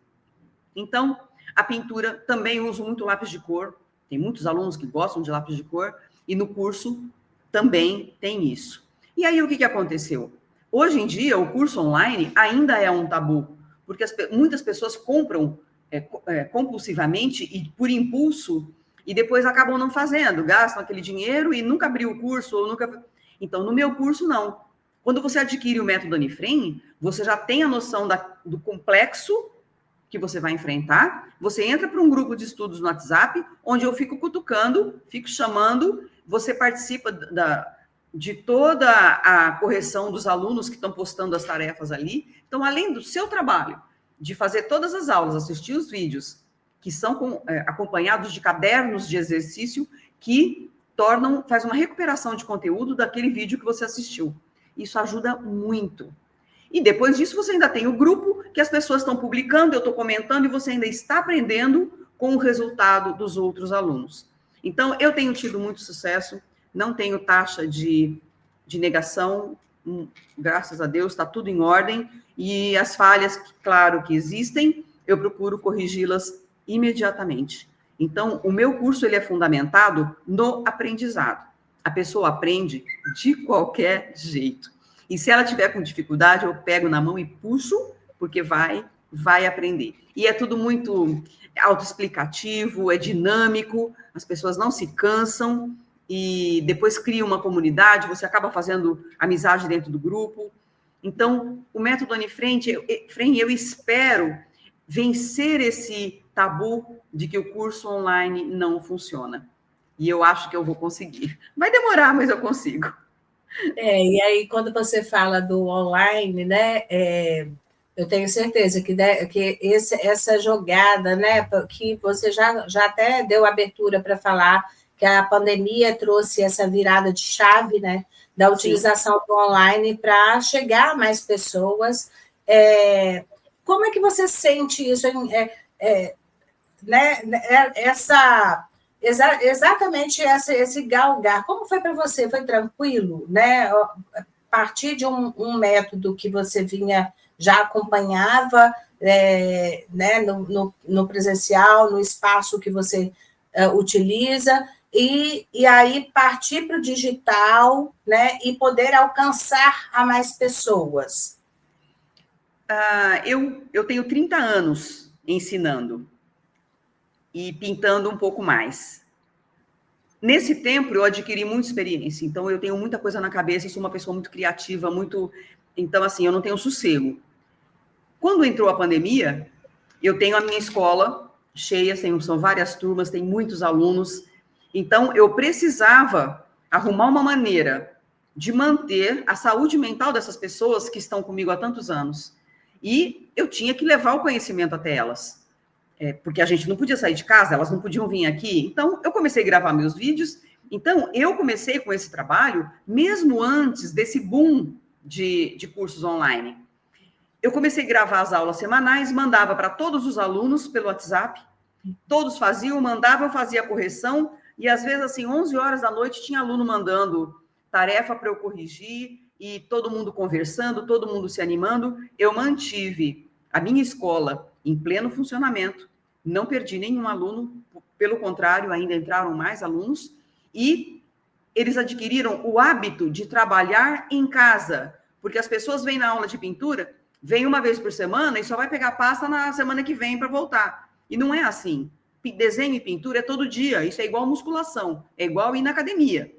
Então, a pintura também uso muito lápis de cor. Tem muitos alunos que gostam de lápis de cor e no curso também tem isso. E aí, o que aconteceu? Hoje em dia, o curso online ainda é um tabu, porque muitas pessoas compram compulsivamente e por impulso e depois acabam não fazendo, gastam aquele dinheiro e nunca abriu o curso ou nunca... Então, no meu curso, não. Quando você adquire o método Aniframe, você já tem a noção do complexo que você vai enfrentar, você entra para um grupo de estudos no WhatsApp, onde eu fico cutucando, fico chamando, você participa de toda a correção dos alunos que estão postando as tarefas ali. Então, além do seu trabalho, de fazer todas as aulas, assistir os vídeos, que são acompanhados de cadernos de exercício, que faz uma recuperação de conteúdo daquele vídeo que você assistiu. Isso ajuda muito. E depois disso, você ainda tem o grupo que as pessoas estão publicando, eu estou comentando, e você ainda está aprendendo com o resultado dos outros alunos. Então, eu tenho tido muito sucesso, não tenho taxa de negação, graças a Deus, está tudo em ordem, e as falhas, claro que existem, eu procuro corrigi-las imediatamente. Então, o meu curso ele é fundamentado no aprendizado. A pessoa aprende de qualquer jeito. E se ela tiver com dificuldade, eu pego na mão e puxo, porque vai aprender. E é tudo muito autoexplicativo, é dinâmico, as pessoas não se cansam, e depois cria uma comunidade, você acaba fazendo amizade dentro do grupo. Então, o método Aniframe, eu espero vencer esse tabu de que o curso online não funciona. E eu acho que eu vou conseguir. Vai demorar, mas eu consigo. E aí, quando você fala do online, né, eu tenho certeza que essa jogada, né, que você já até deu abertura para falar, que a pandemia trouxe essa virada de chave, né, da utilização Sim. do online para chegar a mais pessoas. Como é que você sente isso? Né, exatamente esse galgar. Como foi para você? Foi tranquilo, né? A partir de um método que você já acompanhava, né, no presencial, no espaço que você utiliza, e aí partir para o digital, né, e poder alcançar a mais pessoas. Eu tenho 30 anos ensinando e pintando um pouco mais. Nesse tempo, eu adquiri muita experiência, então eu tenho muita coisa na cabeça, eu sou uma pessoa muito criativa, então, assim, eu não tenho sossego. Quando entrou a pandemia, eu tenho a minha escola cheia, são várias turmas, tem muitos alunos, então eu precisava arrumar uma maneira de manter a saúde mental dessas pessoas que estão comigo há tantos anos. E eu tinha que levar o conhecimento até elas. Porque a gente não podia sair de casa, elas não podiam vir aqui. Então, eu comecei a gravar meus vídeos. Então, eu comecei com esse trabalho mesmo antes desse boom de cursos online. Eu comecei a gravar as aulas semanais, mandava para todos os alunos pelo WhatsApp. Todos faziam, mandavam, eu fazia a correção. E, às vezes, assim, 11 horas da noite, tinha aluno mandando tarefa para eu corrigir. E todo mundo conversando, todo mundo se animando. Eu mantive a minha escola em pleno funcionamento. Não perdi nenhum aluno, pelo contrário, ainda entraram mais alunos, e eles adquiriram o hábito de trabalhar em casa, porque as pessoas vêm na aula de pintura, vêm uma vez por semana e só vai pegar pasta na semana que vem para voltar. E não é assim. Desenho e pintura é todo dia, isso é igual musculação, é igual ir na academia.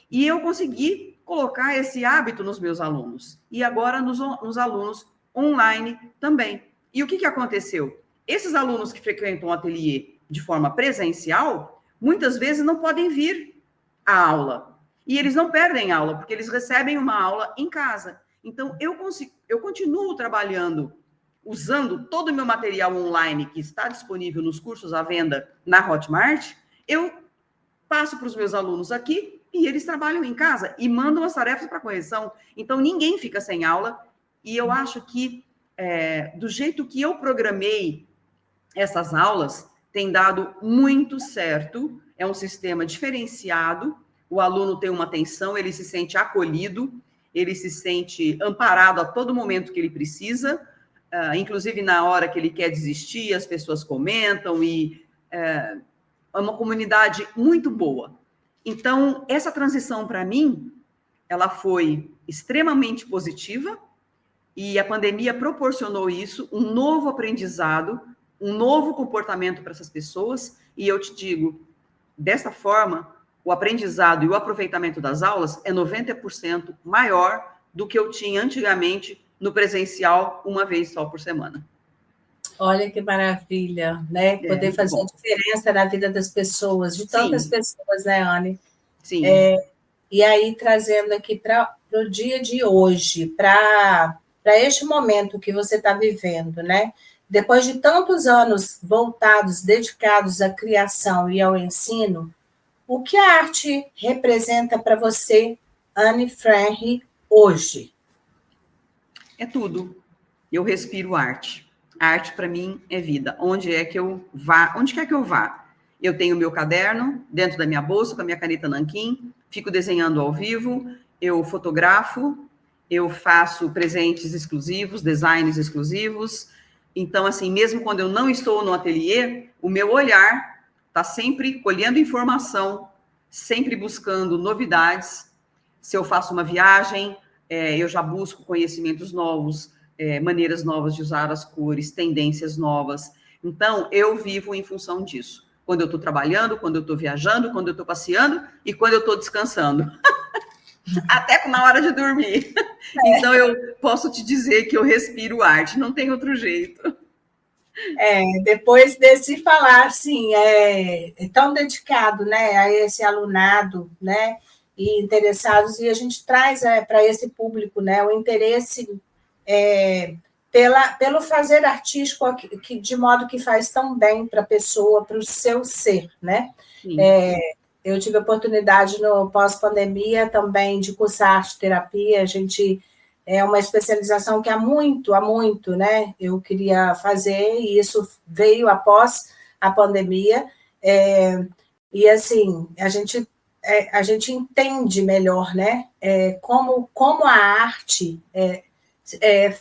E eu consegui colocar esse hábito nos meus alunos, e agora nos alunos online também. E o que aconteceu? Esses alunos que frequentam o ateliê de forma presencial, muitas vezes não podem vir à aula. E eles não perdem aula, porque eles recebem uma aula em casa. Então, eu continuo trabalhando usando todo o meu material online que está disponível nos cursos à venda na Hotmart, eu passo para os meus alunos aqui e eles trabalham em casa e mandam as tarefas para correção. Então, ninguém fica sem aula. E eu acho que, do jeito que eu programei essas aulas, tem dado muito certo. É um sistema diferenciado. O aluno tem uma atenção, ele se sente acolhido, ele se sente amparado a todo momento que ele precisa, inclusive na hora que ele quer desistir, as pessoas comentam e é uma comunidade muito boa. Então, essa transição, para mim, ela foi extremamente positiva e a pandemia proporcionou isso, um novo aprendizado, um novo comportamento para essas pessoas. E eu te digo, dessa forma, o aprendizado e o aproveitamento das aulas é 90% maior do que eu tinha antigamente no presencial, uma vez só por semana. Olha que maravilha, né? Poder fazer a diferença na vida das pessoas, de tantas pessoas, né, Anne? Sim. E aí, trazendo aqui para o dia de hoje, para este momento que você está vivendo, né? Depois de tantos anos voltados, dedicados à criação e ao ensino, o que a arte representa para você, Anne Franri, hoje? É tudo. Eu respiro arte. A arte, para mim, é vida. Onde quer que eu vá, eu tenho meu caderno dentro da minha bolsa, com a minha caneta nanquim, fico desenhando ao vivo, eu fotografo, eu faço presentes exclusivos, designs exclusivos. Então, assim, mesmo quando eu não estou no ateliê, o meu olhar está sempre colhendo informação, sempre buscando novidades. Se eu faço uma viagem, eu já busco conhecimentos novos, maneiras novas de usar as cores, tendências novas. Então, eu vivo em função disso. Quando eu estou trabalhando, quando eu estou viajando, quando eu estou passeando e quando eu estou descansando. Até na hora de dormir. Então, eu posso te dizer que eu respiro arte, não tem outro jeito. Depois desse falar, sim, é tão dedicado, né, a esse alunado, né, e interessados, e a gente traz para esse público, né, o interesse pelo fazer artístico, de modo que faz tão bem para a pessoa, para o seu ser, né? Eu tive a oportunidade, no pós-pandemia, também de cursar arte-terapia. A gente é uma especialização que há muito, né, eu queria fazer, e isso veio após a pandemia, e, assim, a gente entende melhor, né, como a arte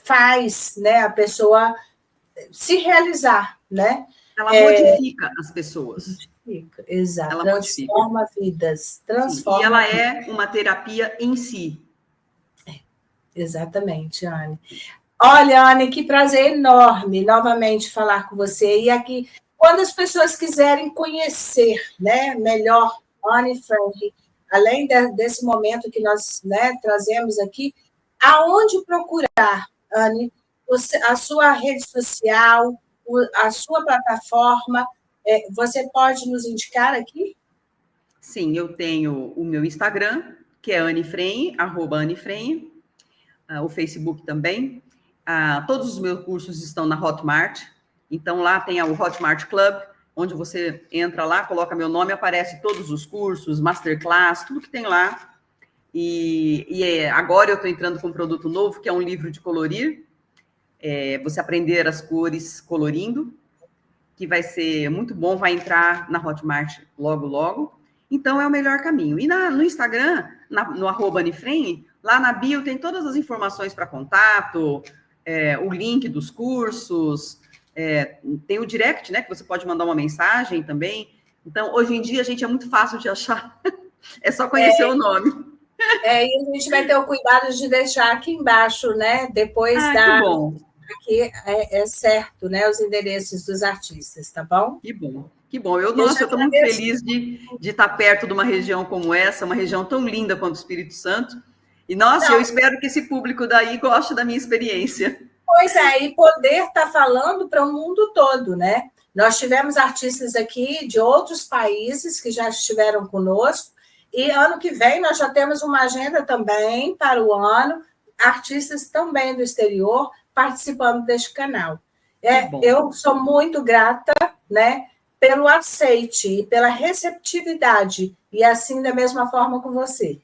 faz, né, a pessoa se realizar, né? Ela modifica as pessoas. Modifica, exato. Ela transforma vidas. Transforma. E ela é uma terapia em si. Exatamente, Anne. Olha, Anne, que prazer enorme novamente falar com você. E aqui, quando as pessoas quiserem conhecer, né, melhor Anne Franri, além desse momento que nós, né, trazemos aqui, aonde procurar, Anne, a sua rede social, a sua plataforma, você pode nos indicar aqui? Sim, eu tenho o meu Instagram, que é Anne Franri, @AnneFranri, o Facebook também. Todos os meus cursos estão na Hotmart, então lá tem o Hotmart Club, onde você entra lá, coloca meu nome, aparece todos os cursos, masterclass, tudo que tem lá. E agora eu estou entrando com um produto novo, que é um livro de colorir, você aprender as cores colorindo, que vai ser muito bom, vai entrar na Hotmart logo, logo. Então, é o melhor caminho. E no Instagram, no @AnneFranri, lá na bio tem todas as informações para contato, o link dos cursos, tem o direct, né, que você pode mandar uma mensagem também. Então, hoje em dia, a gente é muito fácil de achar. É só conhecer o nome. E a gente vai ter o cuidado de deixar aqui embaixo, né? Depois que bom. Aqui é certo, né? Os endereços dos artistas, tá bom? Que bom, que bom. Eu estou muito feliz de estar perto de uma região como essa, uma região tão linda quanto o Espírito Santo. E, eu espero que esse público daí goste da minha experiência. Pois é, e poder estar falando para o mundo todo, né? Nós tivemos artistas aqui de outros países que já estiveram conosco, e ano que vem nós já temos uma agenda também para o ano, artistas também do exterior, participando deste canal. bom. Eu sou muito grata, né, pelo aceite e pela receptividade, e assim da mesma forma com você.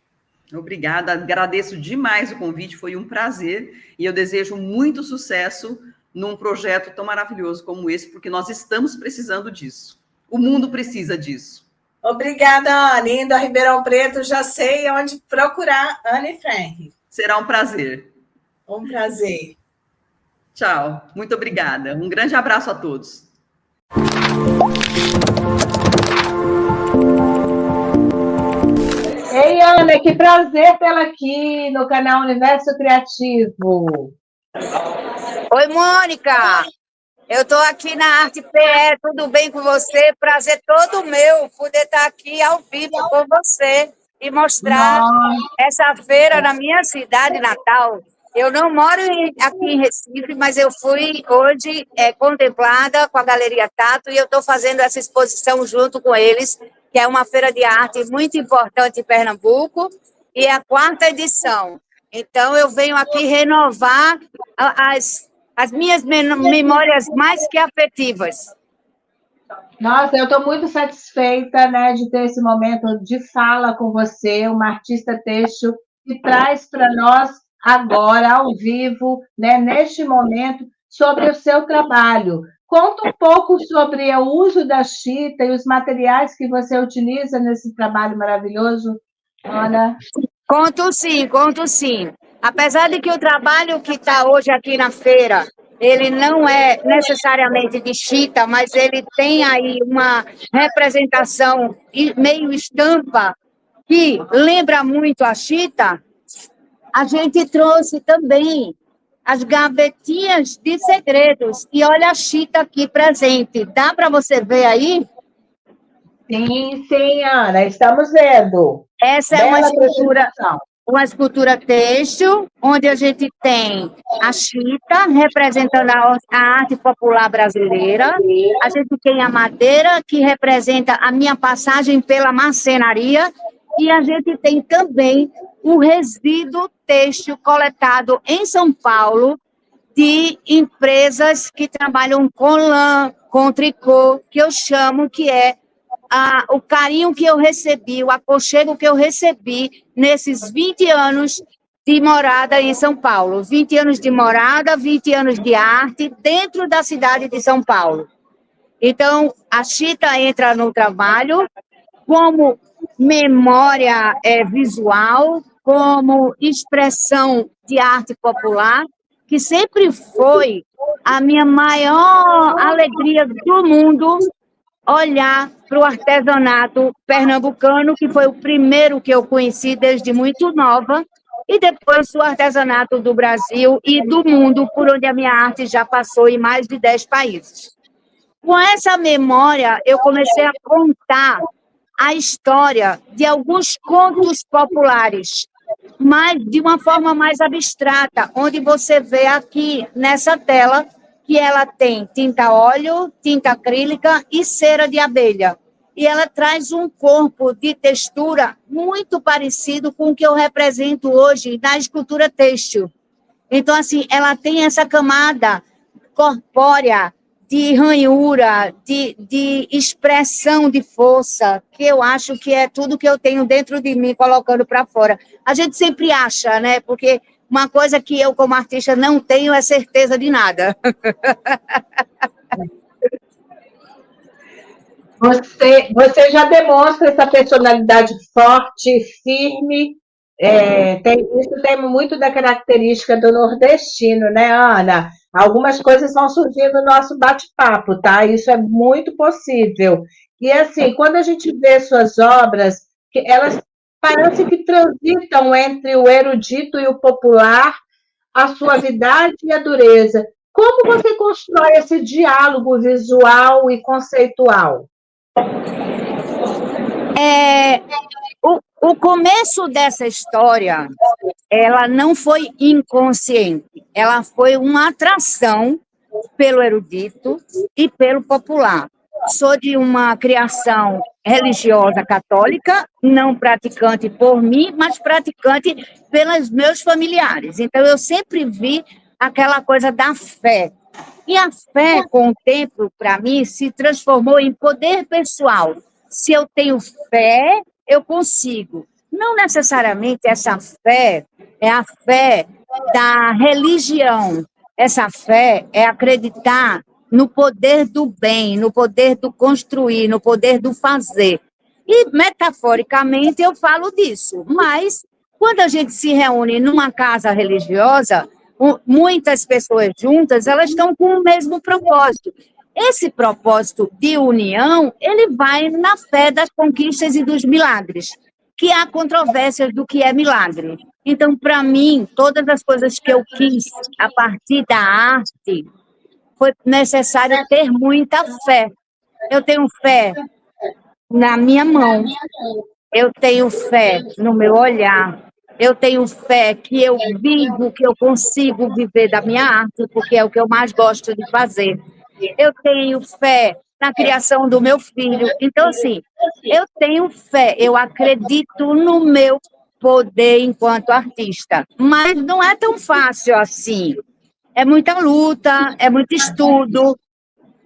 Obrigada, agradeço demais o convite, foi um prazer, e eu desejo muito sucesso num projeto tão maravilhoso como esse, porque nós estamos precisando disso. O mundo precisa disso. Obrigada, Anne. Indo a Ribeirão Preto, já sei onde procurar Anne Frank. Será um prazer. Um prazer. Tchau, muito obrigada. Um grande abraço a todos. Ei, Ana, que prazer tê-la aqui no canal Universo Criativo. Oi, Mônica. Eu estou aqui na Arte PE, tudo bem com você? Prazer todo meu poder estar aqui ao vivo com você e mostrar essa feira na minha cidade natal. Eu não moro aqui em Recife, mas eu fui hoje contemplada com a Galeria Tato e eu estou fazendo essa exposição junto com eles, que é uma feira de arte muito importante em Pernambuco, e é a 4ª edição. Então, eu venho aqui renovar as minhas memórias mais que afetivas. Nossa, eu estou muito satisfeita, né, de ter esse momento de fala com você, uma artista têxtil, que traz para nós agora, ao vivo, né, neste momento, sobre o seu trabalho. Conta um pouco sobre o uso da chita e os materiais que você utiliza nesse trabalho maravilhoso, Ana. Conto sim. Apesar de que o trabalho que está hoje aqui na feira, ele não é necessariamente de chita, mas ele tem aí uma representação meio estampa que lembra muito a chita. A gente trouxe também as gavetinhas de segredos. E olha a chita aqui presente. Dá para você ver aí? Sim, Ana, estamos vendo. Essa é uma escultura têxtil, onde a gente tem a chita, representando a arte popular brasileira. A gente tem a madeira, que representa a minha passagem pela marcenaria. E a gente tem também o resíduo têxtil coletado em São Paulo de empresas que trabalham com lã, com tricô, que eu chamo que é o carinho que eu recebi, o aconchego que eu recebi nesses 20 anos de morada em São Paulo. 20 anos de morada, 20 anos de arte dentro da cidade de São Paulo. Então, a chita entra no trabalho como memória visual, como expressão de arte popular, que sempre foi a minha maior alegria do mundo, olhar para o artesanato pernambucano, que foi o primeiro que eu conheci desde muito nova, e depois o artesanato do Brasil e do mundo, por onde a minha arte já passou em mais de 10 países. Com essa memória, eu comecei a contar a história de alguns contos populares, mas de uma forma mais abstrata, onde você vê aqui nessa tela que ela tem tinta a óleo, tinta acrílica e cera de abelha. E ela traz um corpo de textura muito parecido com o que eu represento hoje na escultura têxtil. Então, assim, ela tem essa camada corpórea, de ranhura, de expressão de força, que eu acho que é tudo que eu tenho dentro de mim, colocando para fora. A gente sempre acha, né? Porque uma coisa que eu, como artista, não tenho é certeza de nada. Você já demonstra essa personalidade forte, firme. Isso tem muito da característica do nordestino, né, Ana? Algumas coisas vão surgir no nosso bate-papo, tá? Isso é muito possível. E, assim, quando a gente vê suas obras, elas parecem que transitam entre o erudito e o popular, a suavidade e a dureza. Como você constrói esse diálogo visual e conceitual? O começo dessa história, ela não foi inconsciente, ela foi uma atração pelo erudito e pelo popular. Sou de uma criação religiosa católica, não praticante por mim, mas praticante pelos meus familiares. Então, eu sempre vi aquela coisa da fé. E a fé, com o tempo, para mim, se transformou em poder pessoal. Se eu tenho fé, eu consigo. Não necessariamente essa fé é a fé da religião. Essa fé é acreditar no poder do bem, no poder do construir, no poder do fazer. E, metaforicamente, eu falo disso. Mas, quando a gente se reúne numa casa religiosa, muitas pessoas juntas, elas estão com o mesmo propósito. Esse propósito de união, ele vai na fé das conquistas e dos milagres, que há controvérsias do que é milagre. Então, para mim, todas as coisas que eu quis a partir da arte, foi necessário ter muita fé. Eu tenho fé na minha mão, eu tenho fé no meu olhar, eu tenho fé que eu vivo, que eu consigo viver da minha arte, porque é o que eu mais gosto de fazer. Eu tenho fé na criação do meu filho. Então, assim, eu tenho fé, eu acredito no meu poder enquanto artista. Mas não é tão fácil assim. É muita luta, é muito estudo.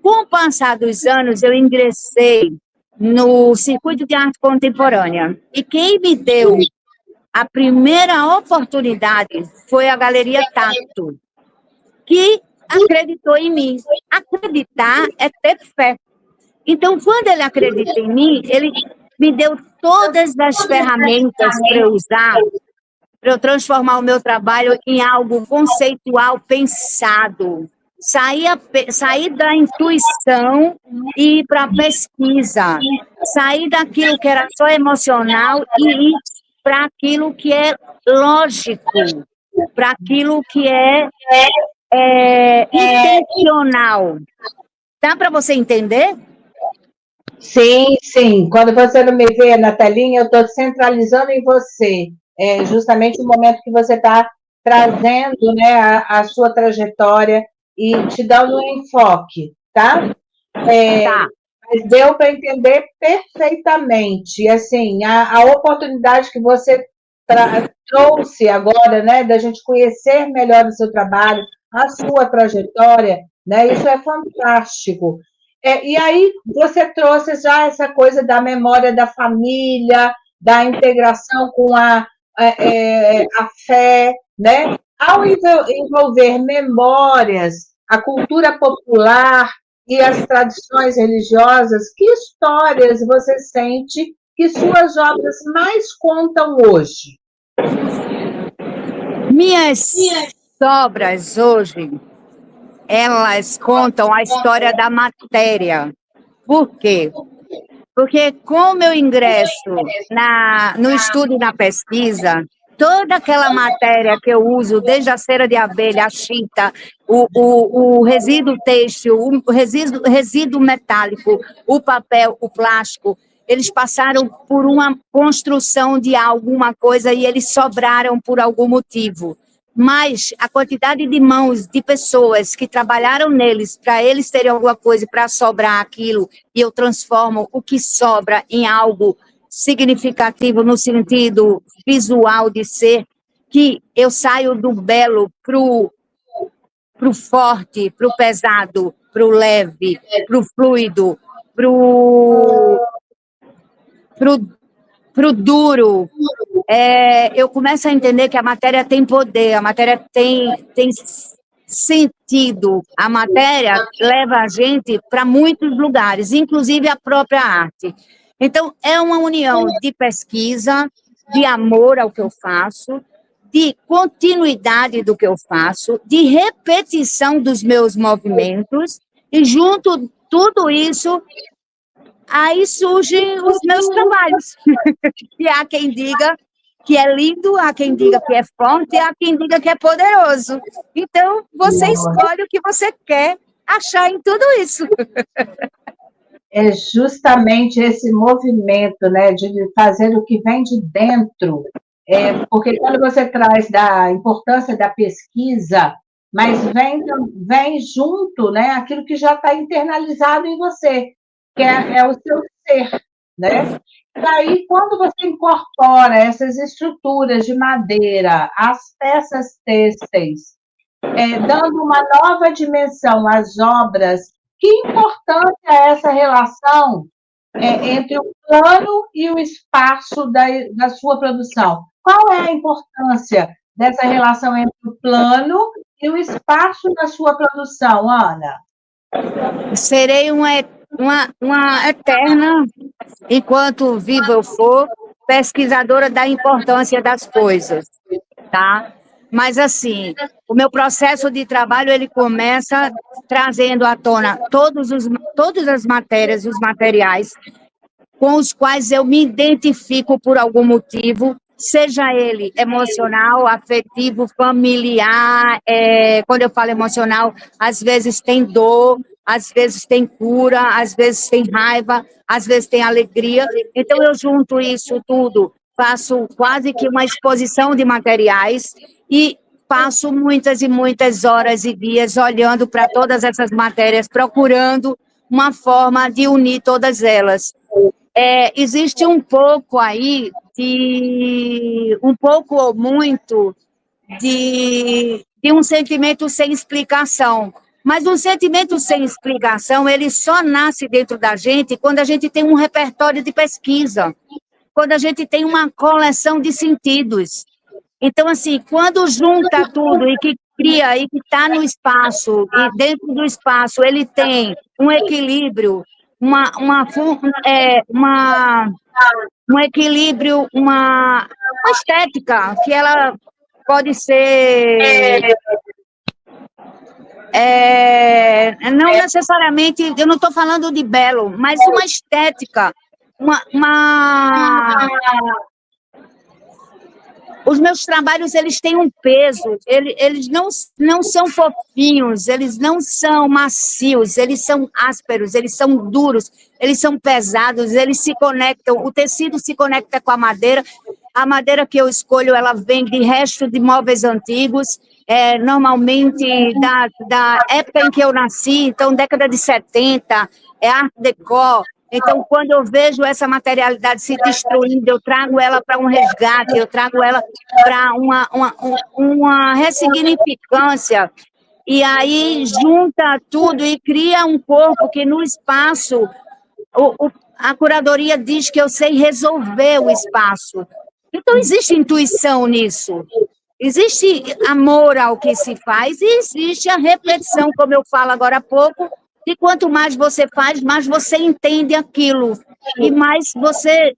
Com o passar dos anos, eu ingressei no Circuito de Arte Contemporânea. E quem me deu a primeira oportunidade foi a Galeria Tato, que acreditou em mim. Acreditar é ter fé. Então, quando ele acredita em mim, ele me deu todas as ferramentas para eu usar, para eu transformar o meu trabalho em algo conceitual, pensado. Sair da intuição e ir para a pesquisa. Sair daquilo que era só emocional e ir para aquilo que é lógico, para aquilo que é intencional. Dá para você entender? Sim, sim. Quando você não me vê na telinha, eu estou centralizando em você. É justamente o momento que você está trazendo, né, a sua trajetória e te dando um enfoque, tá? Tá. Mas deu para entender perfeitamente. Assim, a oportunidade que você trouxe agora, né, da gente conhecer melhor o seu trabalho, a sua trajetória, né, isso é fantástico. E aí você trouxe já essa coisa da memória da família, da integração com a fé, né? Ao envolver memórias, a cultura popular e as tradições religiosas, que histórias você sente que suas obras mais contam hoje? Minhas obras hoje, elas contam a história da matéria. Por quê? Porque como eu ingresso no estudo e na pesquisa, toda aquela matéria que eu uso, desde a cera de abelha, a chita, o resíduo têxtil, o resíduo metálico, o papel, o plástico, eles passaram por uma construção de alguma coisa e eles sobraram por algum motivo. Mas a quantidade de mãos de pessoas que trabalharam neles, para eles terem alguma coisa para sobrar aquilo, e eu transformo o que sobra em algo significativo no sentido visual de ser, que eu saio do belo pro forte, pro pesado, pro leve, pro fluido, pro duro. Eu começo a entender que a matéria tem poder, a matéria tem sentido, a matéria leva a gente para muitos lugares, inclusive a própria arte. Então, é uma união de pesquisa, de amor ao que eu faço, de continuidade do que eu faço, de repetição dos meus movimentos, e junto tudo isso, aí surgem os meus trabalhos. E há quem diga que é lindo, há quem diga que é forte, há quem diga que é poderoso. Então, você escolhe o que você quer achar em tudo isso. É justamente esse movimento, né, de fazer o que vem de dentro, porque quando você traz da importância da pesquisa, mas vem junto, né, aquilo que já está internalizado em você, que é o seu ser, né? E aí, quando você incorpora essas estruturas de madeira, as peças têxteis, dando uma nova dimensão às obras. Que importância é essa relação entre o plano e o espaço da sua produção? Qual é a importância dessa relação entre o plano e o espaço da sua produção, Ana? Serei uma eterna, enquanto viva eu for, pesquisadora da importância das coisas, tá? Mas, assim, o meu processo de trabalho, ele começa trazendo à tona todas as matérias e os materiais com os quais eu me identifico por algum motivo, seja ele emocional, afetivo, familiar. Quando eu falo emocional, às vezes tem dor, às vezes tem cura, às vezes tem raiva, às vezes tem alegria. Então, eu junto isso tudo, faço quase que uma exposição de materiais e passo muitas e muitas horas e dias olhando para todas essas matérias, procurando uma forma de unir todas elas. Existe um pouco aí um pouco ou muito de um sentimento sem explicação. Mas um sentimento sem explicação, ele só nasce dentro da gente quando a gente tem um repertório de pesquisa, quando a gente tem uma coleção de sentidos. Então, assim, quando junta tudo e que cria e que está no espaço, e dentro do espaço ele tem um equilíbrio, um equilíbrio, uma estética, que ela pode ser... não necessariamente, eu não estou falando de belo, mas uma estética, Os meus trabalhos, eles têm um peso, eles não são fofinhos, eles não são macios, eles são ásperos, eles são duros, eles são pesados, eles se conectam, o tecido se conecta com a madeira que eu escolho, ela vem de resto de móveis antigos, normalmente da época em que eu nasci, então década de 70, Art Deco. Então, quando eu vejo essa materialidade se destruindo, eu trago ela para um resgate, eu trago ela para uma ressignificância, e aí junta tudo e cria um corpo que no espaço, a curadoria diz que eu sei resolver o espaço. Então, existe intuição nisso. Existe amor ao que se faz e existe a repetição, como eu falo agora há pouco, e quanto mais você faz, mais você entende aquilo. E mais você...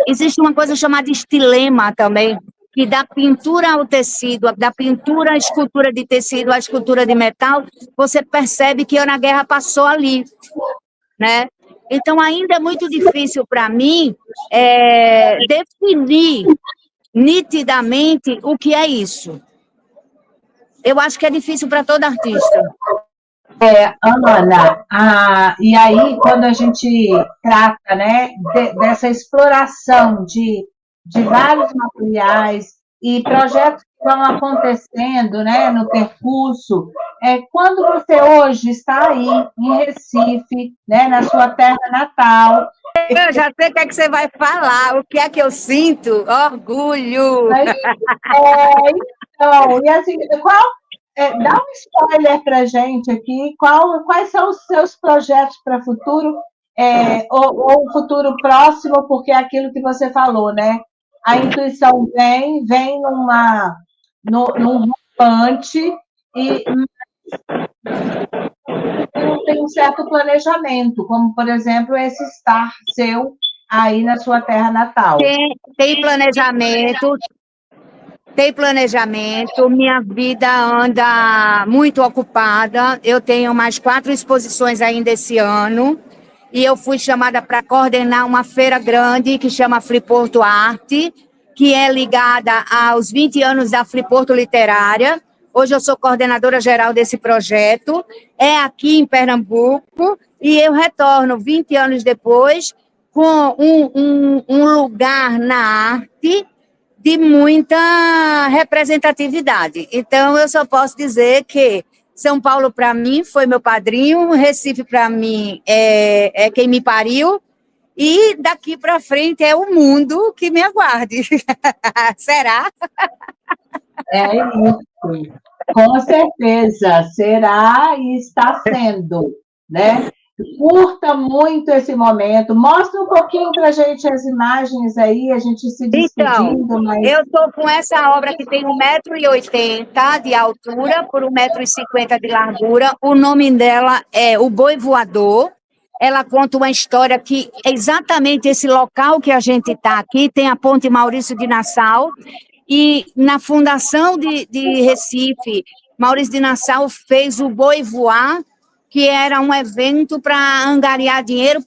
Existe uma coisa chamada estilema também, que da pintura ao tecido, da pintura à escultura de tecido, à escultura de metal, você percebe que Ana Guerra passou ali, né? Então, ainda é muito difícil para mim definir nitidamente o que é isso. Eu acho que é difícil para todo artista. Ana, e aí, quando a gente trata, né, dessa exploração de vários materiais e projetos que vão acontecendo, né, no percurso, quando você hoje está aí em Recife, né, na sua terra natal... Eu já sei o que é que você vai falar, o que é que eu sinto? Orgulho! Então, e assim, dá um spoiler para a gente aqui, quais são os seus projetos para o futuro, ou o futuro próximo, porque é aquilo que você falou, né? A intuição vem num rompante e não tem um certo planejamento, como, por exemplo, esse estar seu aí na sua terra natal. Tem planejamento. Tem planejamento, minha vida anda muito ocupada, eu tenho mais 4 exposições ainda esse ano, e eu fui chamada para coordenar uma feira grande que chama Friporto Arte, que é ligada aos 20 anos da Friporto Literária. Hoje eu sou coordenadora geral desse projeto, é aqui em Pernambuco, e eu retorno 20 anos depois com um lugar na arte de muita representatividade. Então, eu só posso dizer que São Paulo, para mim, foi meu padrinho, Recife, para mim, é quem me pariu, e daqui para frente é o mundo que me aguarde. Será? É isso. Com certeza, será e está sendo, né? Curta muito esse momento. Mostra um pouquinho para a gente as imagens aí, a gente se Então, despedindo, mas... eu estou com essa obra que tem 1,80 m de altura por 1,50 m de largura. O nome dela é O Boi Voador. Ela conta uma história que exatamente esse local que a gente está aqui, tem a Ponte Maurício de Nassau, e na fundação de Recife, Maurício de Nassau fez o Boi Voar, que era um evento para angariar dinheiro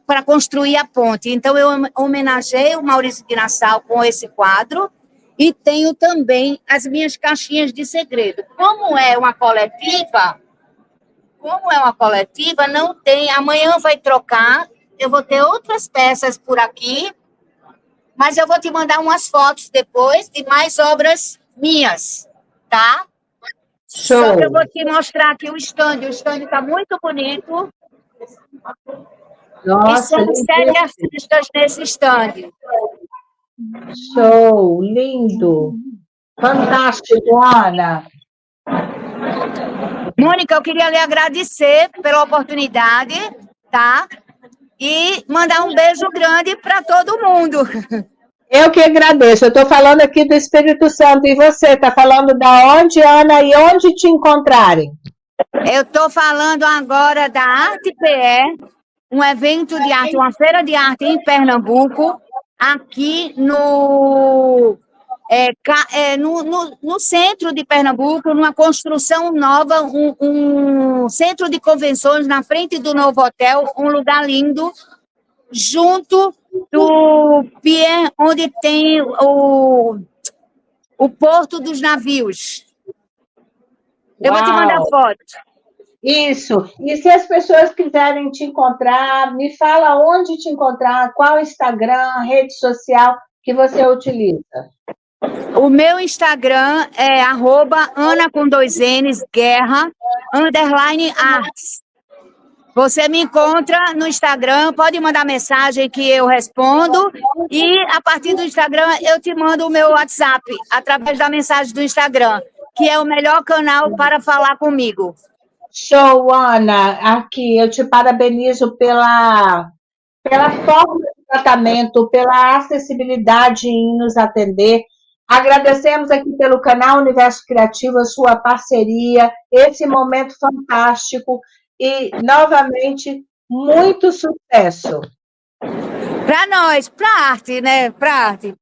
para construir a ponte. Então, eu homenageei o Maurício de Nassau com esse quadro e tenho também as minhas caixinhas de segredo. Como é uma coletiva, não tem... Amanhã vai trocar, eu vou ter outras peças por aqui, mas eu vou te mandar umas fotos depois de mais obras minhas, tá? Show. Só que eu vou te mostrar aqui o stand. O stand está muito bonito. Nossa, e são 7 artistas nesse stand. show, lindo. Fantástico, Ana. Mônica, eu queria lhe agradecer pela oportunidade, tá? E mandar um beijo grande para todo mundo. Eu que agradeço. Eu estou falando aqui do Espírito Santo. E você, está falando da onde, Ana, e onde te encontrarem? Eu estou falando agora da Arte PE, um evento de arte, uma feira de arte em Pernambuco, aqui no centro de Pernambuco, numa construção nova, um centro de convenções na frente do novo hotel, um lugar lindo, junto do pier onde tem o porto dos navios. Eu vou te mandar foto. Isso. E se as pessoas quiserem te encontrar, me fala onde te encontrar, qual Instagram, rede social que você utiliza. O meu Instagram é @Ana com 2 N's, Guerra, _arts. Você me encontra no Instagram, pode mandar mensagem que eu respondo, e a partir do Instagram eu te mando o meu WhatsApp, através da mensagem do Instagram, que é o melhor canal para falar comigo. Show, Ana. Aqui, eu te parabenizo pela forma de tratamento, pela acessibilidade em nos atender. Agradecemos aqui pelo canal Universo Criativo, a sua parceria, esse momento fantástico e, novamente, muito sucesso. Para nós, para a arte, né? Para a arte,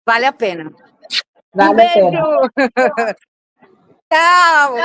vale a pena. Vale a pena. Tchau!